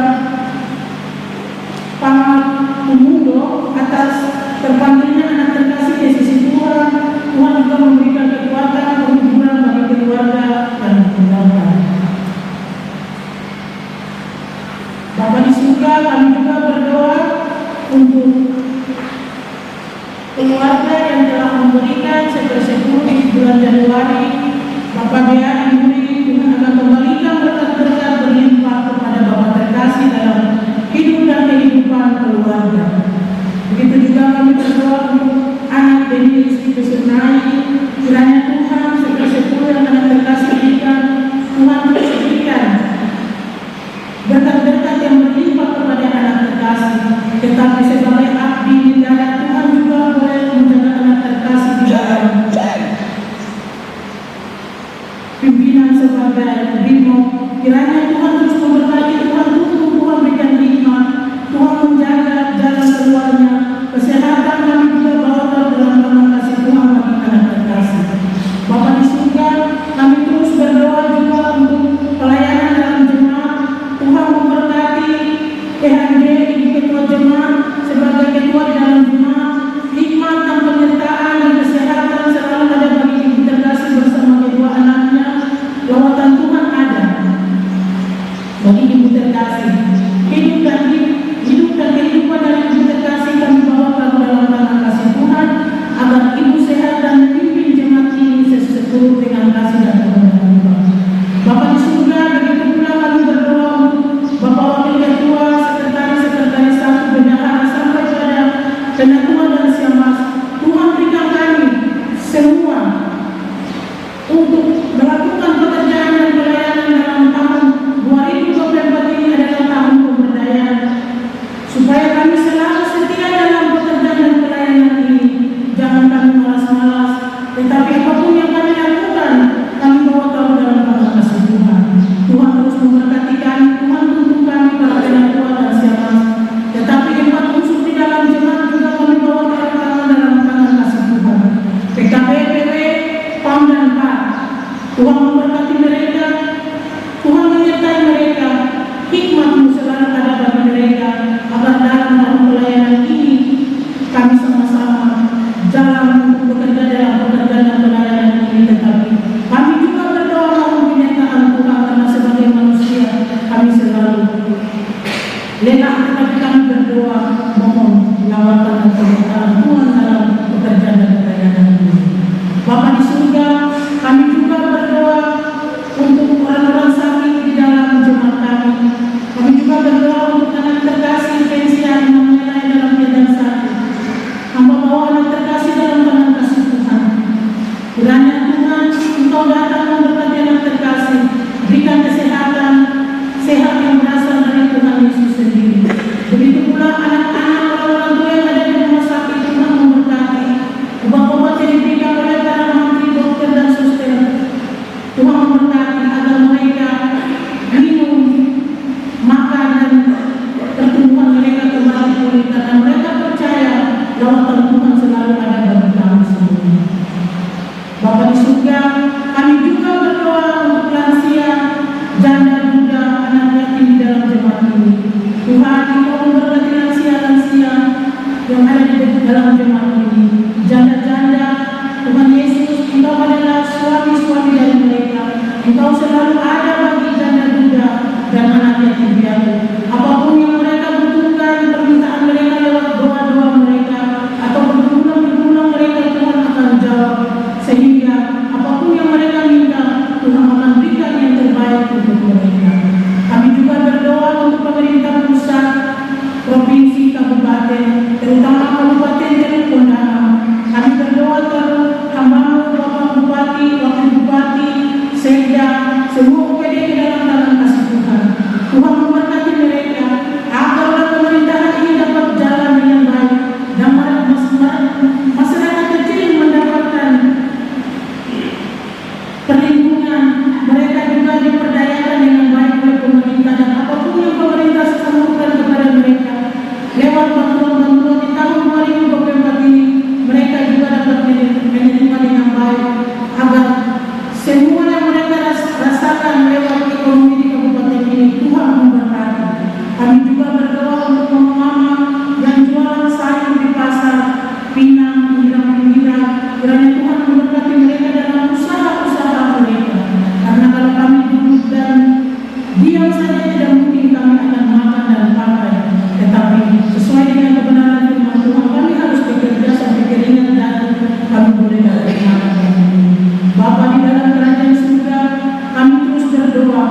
Paman Umundo atas terpanggilnya anak terkasih di sisi Tuhan. Tuhan juga memberikan kekuatan penghiburan bagi keluarga dan keluarga. Bapa di surga, kami juga berdoa untuk keluarga yang telah memberikan sepersepuluh di bulan Januari. Bapak Bea Imuri, Tuhan akan kembalikan berkat-berkat berlimpah kepada Bapak terkasih dalam hidup dan kehidupan keluarga. Begitu juga kami berdoa untuk anak Beni Rizky Kusnai, kiranya Tuhan sepersepuluh yang anak terkasih berikan, Tuhan terus berikan berkat-berkat yang berlimpah kepada anak terkasih. Tetapi sebagai abdi negara, Tuhan juga boleh menjaga anak terkasih di dalam pimpinan sebagai Bimo. Kiranya Tuhan terus memberkati, Tuhan tuntun, Tuhan berikan hikmat, Tuhan menjaga jalan keluarnya, kesehatan kami juga bawa dalam nama kasih Tuhan bagi anak terkasih. Bapa di surga, kami terus berdoa juga untuk pelayanan dalam jemaat. Tuhan memberkati PHD, Ibu Ketua Jemaat sebagai ketua di dalam jemaat, hikmat dan penyertaan dan kesehatan selalu ada bagi ibu terkasih bersama kedua anaknya. untuk melakukan pekerjaan dan pelayanan dalam tahun 2024 ini adalah tahun pemberdayaan, supaya kami selalu setia dalam pekerjaan dan pelayanan ini. Jangan kami malas-malas, tetapi apapun yang kami lakukan, kami bawa tahu dalam tangan kasih Tuhan. Tuhan terus memberkati kami, Tuhan tuntun kami pada jalan Tuhan dan siapa. Tetapi 4 unsur di dalam jemaat juga kami bawa dalam tangan kasih Tuhan. PKB, PW, PAM dan PAR. Tuhan memberkati mereka, Tuhan menyertai mereka, hikmat-Mu selalu ada bagi mereka, agar dalam tahun pelayanan ini kami sama-sama jalan untuk bekerja dalam pekerjaan dan pelayanan ini. Tetapi kami juga berdoa mohon penyertaan Tuhan, karena sebagai manusia kami selalu lengah, tetapi kami berdoa mohon lawatan dan penyertaan Tuhan dalam pekerjaan dan pelayanan ini. Bapa di surga, kami juga berdoa untuk orang-orang sakit di dalam jemaat kami. Kami juga berdoa untuk anak terkasih pensi yang mengenai dalam keadaan sakit. Hamba bawa anak terkasih dalam tangan kasih Tuhan. Kiranya Tuhan, Engkau datang memberkati anak terkasih, berikan kesehatan, sehat yang berasal dari Tuhan Yesus sendiri. Begitu pula anak-anak orang-orang tua yang ada di rumah sakit, Tuhan memberkati. Obat-obat yang diberikan oleh para menteri, dokter dan suster, Tuhan memberkati agar mereka minum, makan dan pertumbuhan mereka kembali pulih, karena mereka percaya lawatan Tuhan selalu ada bagi kami semua. Bapa di surga, kami juga berdoa untuk lansia, janda, duda, anak yatim di dalam jemaat ini. Tuhan, Engkau memberkati lansia-lansia yang ada di dalam jemaat ini. Janda-janda, Tuhan Yesus, Engkau adalah suami-suami dari mereka. Engkau selalu ada bagi janda, duda, dan anak yatim piatu. Apapun yang mereka butuhkan, permintaan mereka lewat doa-doa mereka, atau berguna-berguna mereka, Tuhan akan jawab. Sehingga apapun yang mereka minta, Tuhan akan berikan yang terbaik untuk mereka. Kami juga berdoa untuk pemerintah pusat, provinsi, kabupaten, terutama Kabupaten Teluk Tondano. Kami berdoa terhadap hamba-Mu, Bapak Bupati, Wakil Bupati, Sekda, semua UPD di dalam tangan kasih Tuhan. Tuhan memberkati mereka, agar pemerintahan ini dapat jalan dengan baik, dan masyarakat kecil mendapatkan perlindungan, mereka juga diperdayakan dengan baik oleh pemerintah, dan apapun yang pemerintah salurkan kepada mereka lewat bantuan-bantuan di tahun 2024 ini, mereka juga dapat menerima dengan baik, agar semua yang mereka rasakan lewat ekonomi di kabupaten ini, Tuhan memberkati. Kami juga berdoa untuk mama-mama yang jualan sayur di pasar Pinang, Pinang, kiranya Tuhan memberkati mereka dalam usaha-usaha mereka. Karena kalau kami duduk dan diam saja, tidak mungkin kami akan makan dan pakai. Tetapi sesuai dengan kebenaran firman Tuhan, kami harus bekerja sampai keringat dan kami boleh dapat makan. Bapa di dalam kerajaan surga, kami terus berdoa.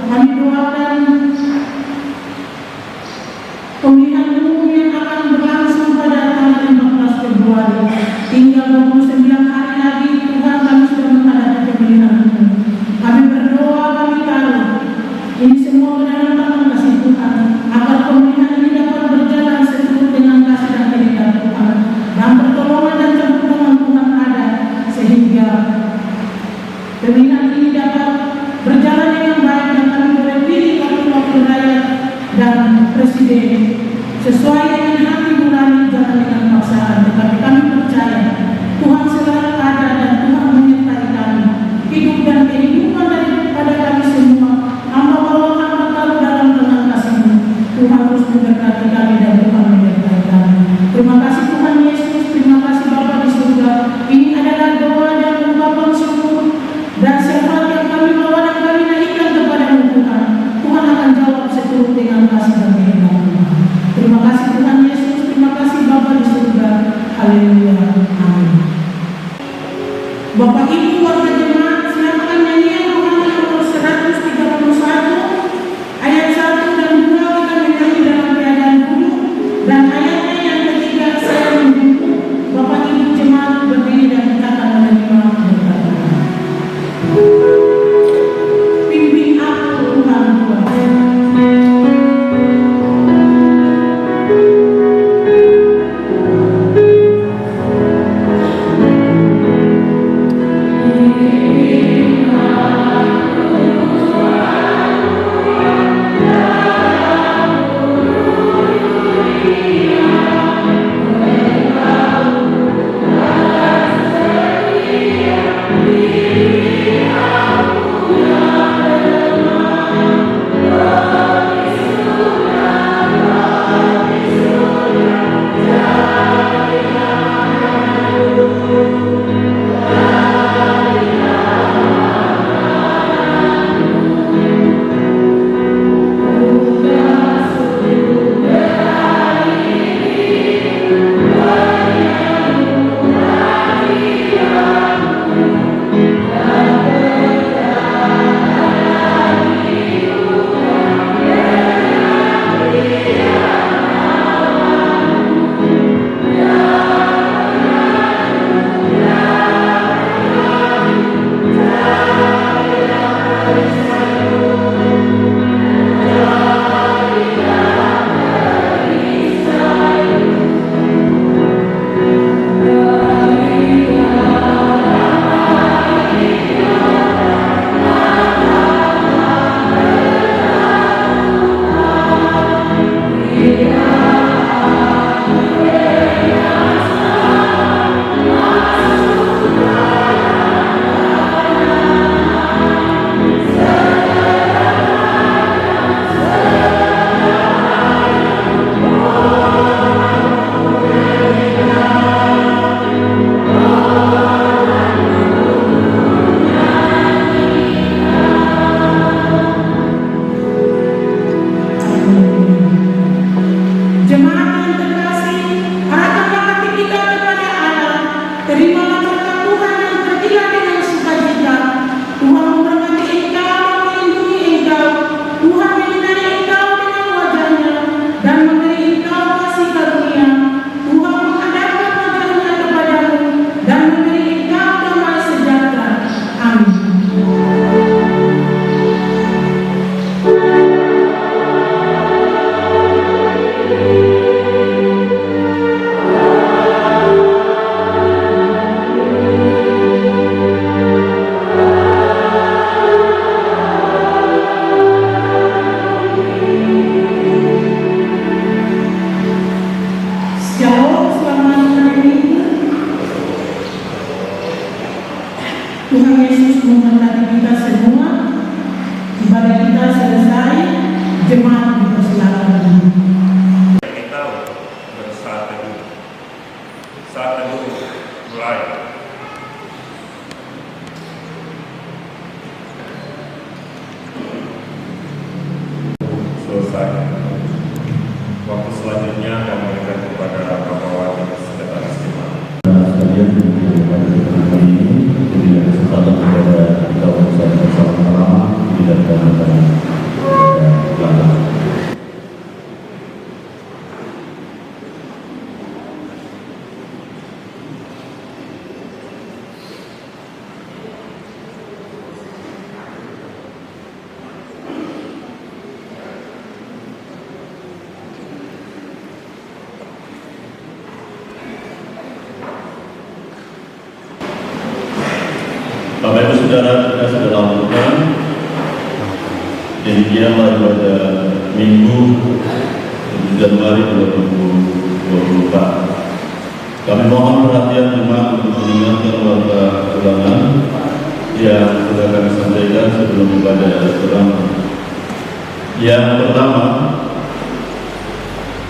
Kami doakan pemilihan umum yang akan berlangsung pada tanggal 14 Februari. Tinggal 29 hari lagi, Tuhan, kami sudah menghadapi pemilihan umum. Kami berdoa, kami tahu ini semua dalam tangan kasih Tuhan, agar pemilihan ini dapat berjalan seturut dengan kasih dan kehendak Tuhan, dan pertolongan dan campur tangan Tuhan ada, sehingga pemilihan ini dapat berjalan dengan baik, dan kami boleh pilih wakil-wakil rakyat dan presiden sesuai dengan hati nurani, jangan dengan paksaan. Tetapi kami percaya Tuhan selalu ada dan Tuhan menyertai kami. Hidup dan kehidupan daripada kami semua, hamba bawa hamba taruh dalam tangan kasih-Mu. Tuhan terus memberkati kami dan Tuhan menyertai kami. Terima kasih Tuhan Yesus, terima kasih Bapa di surga. Ini adalah doa dan ungkapan syukur dan syafaat yang kami bawa dan kami naikkan kepada-Mu Tuhan. Tuhan akan jawab seturut dengan kasih dan kehendak Tuhan. Terima kasih Tuhan Yesus, terima kasih Bapa di surga. Haleluya. Amin. Pimpin aku Tuhan Tuhan Yesus memberkati kita semua. Ibadah kita selesai, jemaat dipersilakan. Kita bersaat teduh. Saat teduh mulai. Selesai. Waktu selanjutnya akan memberikan kepada Bapak Wali Sekretaris Jemaat. Sekalian pada ini diberikan kesempatan kepada kita bersama bersama tidak dalam belakang. Bapak Ibu Saudara terkasih dalam Tuhan, demikianlah pada Minggu 7 Januari 2024. Kami mohon perhatian jemaat untuk mengingatkan warga ulangan yang sudah kami sampaikan sebelum ibadah pertama. Yang pertama,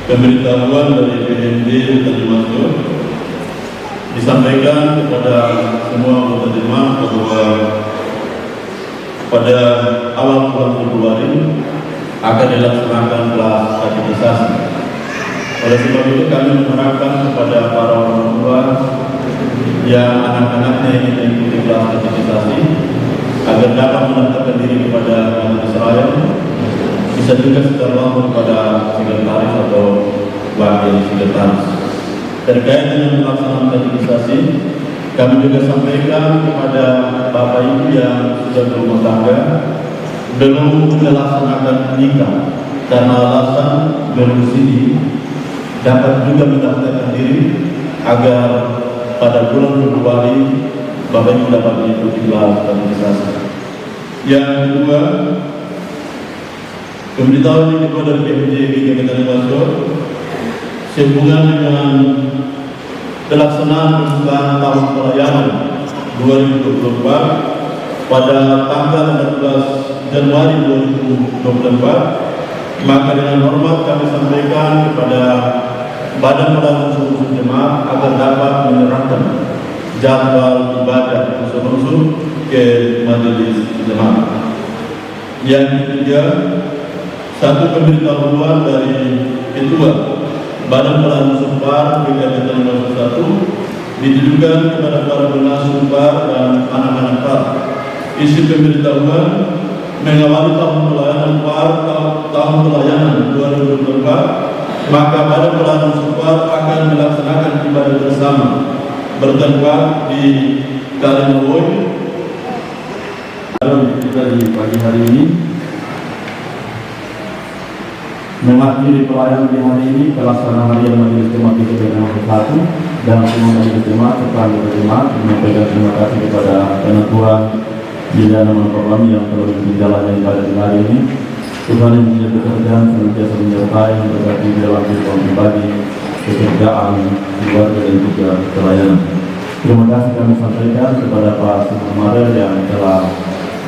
pemberitahuan dari PMD Tanjung disampaikan kepada semua anggota jemaat bahwa pada awal bulan Februari akan dilaksanakan kelas katekisasi. Oleh sebab itu kami mengharapkan kepada para orang tua yang anak-anaknya ingin mengikuti kelas katekisasi agar dapat mendaftarkan diri kepada Majelis Israel, bisa juga secara langsung kepada sekretaris atau wakil sekretaris. Terkait dengan pelaksanaan katekisasi, Kami juga sampaikan kepada Bapak Ibu yang sudah berumah tangga belum melaksanakan nikah karena alasan bermusidi dapat juga mendaftarkan diri agar pada bulan Februari Bapak Ibu dapat mengikuti kelas kategorisasi. Yang kedua, pemberitahuan yang kedua dari PPJ Kabupaten Bogor sehubungan dengan pelaksanaan pembukaan tahun pelayanan 2024 pada tanggal 14 Januari 2024, maka dengan hormat kami sampaikan kepada Badan Pelayanan Unsur Jemaat agar dapat menyerahkan jadwal ibadah unsur-unsur ke majelis jemaat. Yang ketiga, satu pemberitahuan dari Ketua Badan Pelayanan Sumpah Kabupaten Bogor 1 ditujukan kepada para penasehat Sumpah dan anak-anak PAR. Isi pemberitahuan mengawali tahun pelayanan PAR tahun pelayanan 2024, maka Badan Pelayanan Sumpah akan melaksanakan ibadah bersama bertempat di Kalimantan. Kita di pagi hari ini mengakhiri pelayanan di hari ini pelaksanaan harian majelis jemaat di Kabupaten 1 dan semua majelis jemaat serta anggota jemaat menyampaikan terima kasih kepada Penatua Bidana Manfaat yang telah menjalani ibadah di hari ini. Tuhan yang punya pekerjaan senantiasa menyertai memberkati dalam kehidupan pribadi, pekerjaan, keluarga dan juga pelayanan. Terima kasih kami sampaikan kepada Pak Sumarel yang telah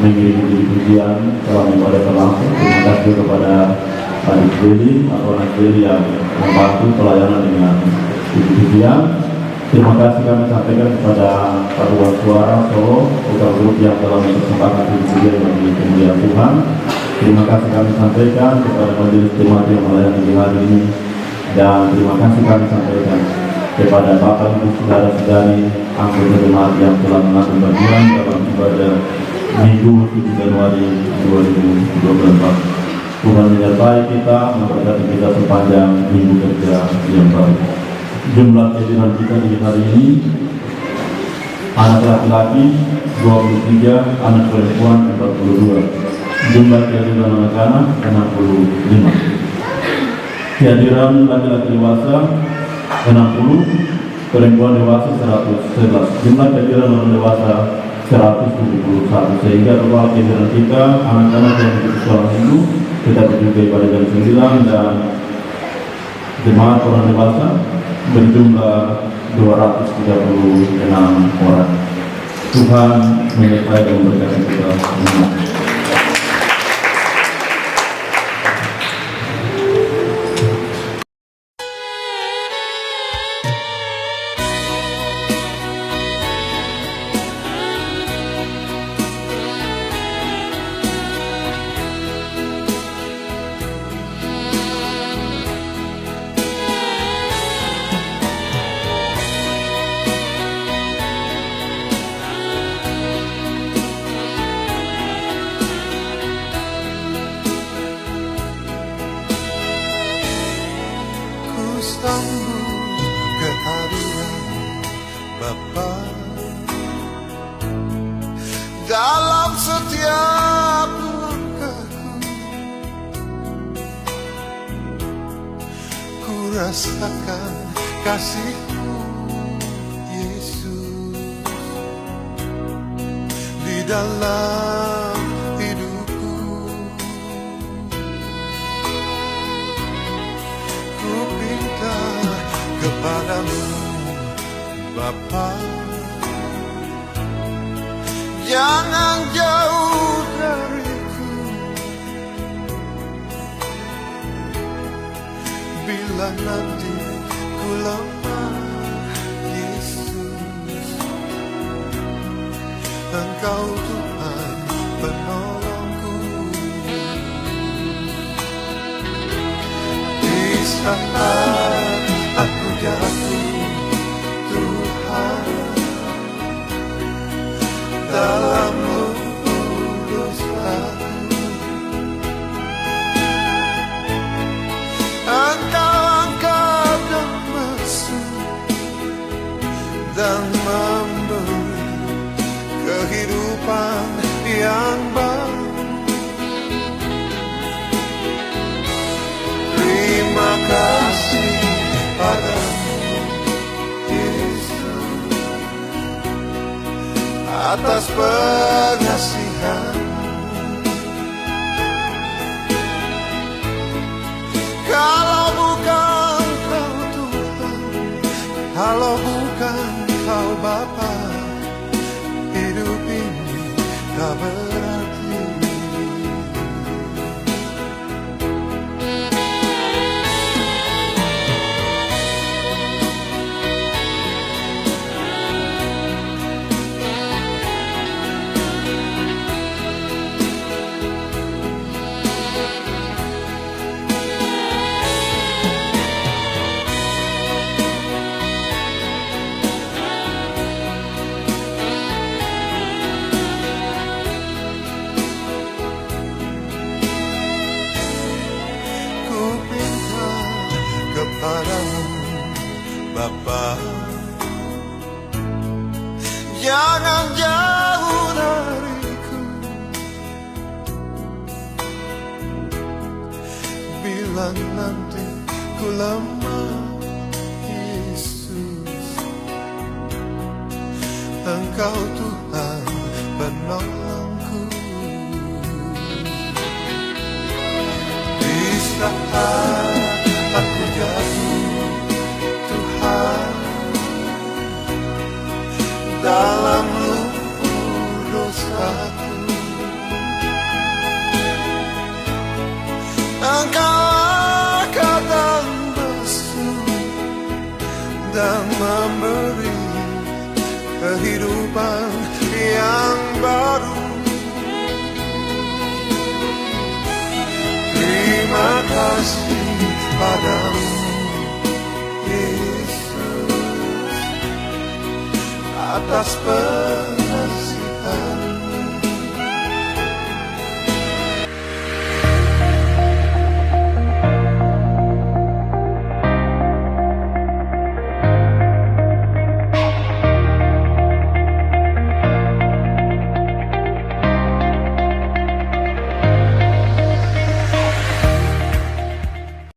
mengirim pujian telah ibadah langsung. Terima kasih kepada Adik Beli atau Anak Beli yang membantu pelayanan dengan pujian. Terima kasih kami sampaikan kepada Paduan Suara Solo, grup yang telah mempersembahkan pujian bagi kemuliaan Tuhan. Terima kasih kami sampaikan kepada majelis jemaat yang melayani di hari ini, dan terima kasih kami sampaikan kepada Bapak Ibu saudara-saudari anggota jemaat yang telah mengambil bagian dalam ibadah Minggu 7 Januari 2024. Tuhan menyertai kita, memberkati kita sepanjang minggu kerja yang baru. Jumlah kehadiran kita di hari ini, anak laki-laki 23, anak perempuan 42. Jumlah kehadiran anak-anak 65. Kehadiran laki-laki dewasa 60, perempuan dewasa 111. Jumlah kehadiran orang dewasa 171, sehingga total kehadiran kita anak-anak yang ikut sekolah minggu kita juga pada jam 9 dan jemaat orang dewasa berjumlah 236 orang. Tuhan menyertai dan memberkati kita semua. Sambut kehadiran Bapa dalam setiap langkahku. Ku rasakan kasih-Mu, Yesus, di dalam hidupku. Ku minta kepadamu, Bapa, jangan jauh dariku. Bila nanti ku lemah, Yesus, Engkau Tuhan penolongku. Di saat aku jatuh, Tuhan, dalam lubuk dosaku, Engkau angkat dan masuk dan memberi atas pengasihan. Kalau bukan Kau Tuhan, kalau bukan Kau Bapa, hidup ini tak berarti. Kepadamu Bapa, jangan jauh dariku. Bila nanti ku lemah, Yesus, Engkau Tuhan penolongku. Di saat aku jatuh, Tuhan, dalam lumpur dosaku, Engkau angkat dan basuh dan memberi kehidupan yang baru. Terima kasih padamu, Yesus, atas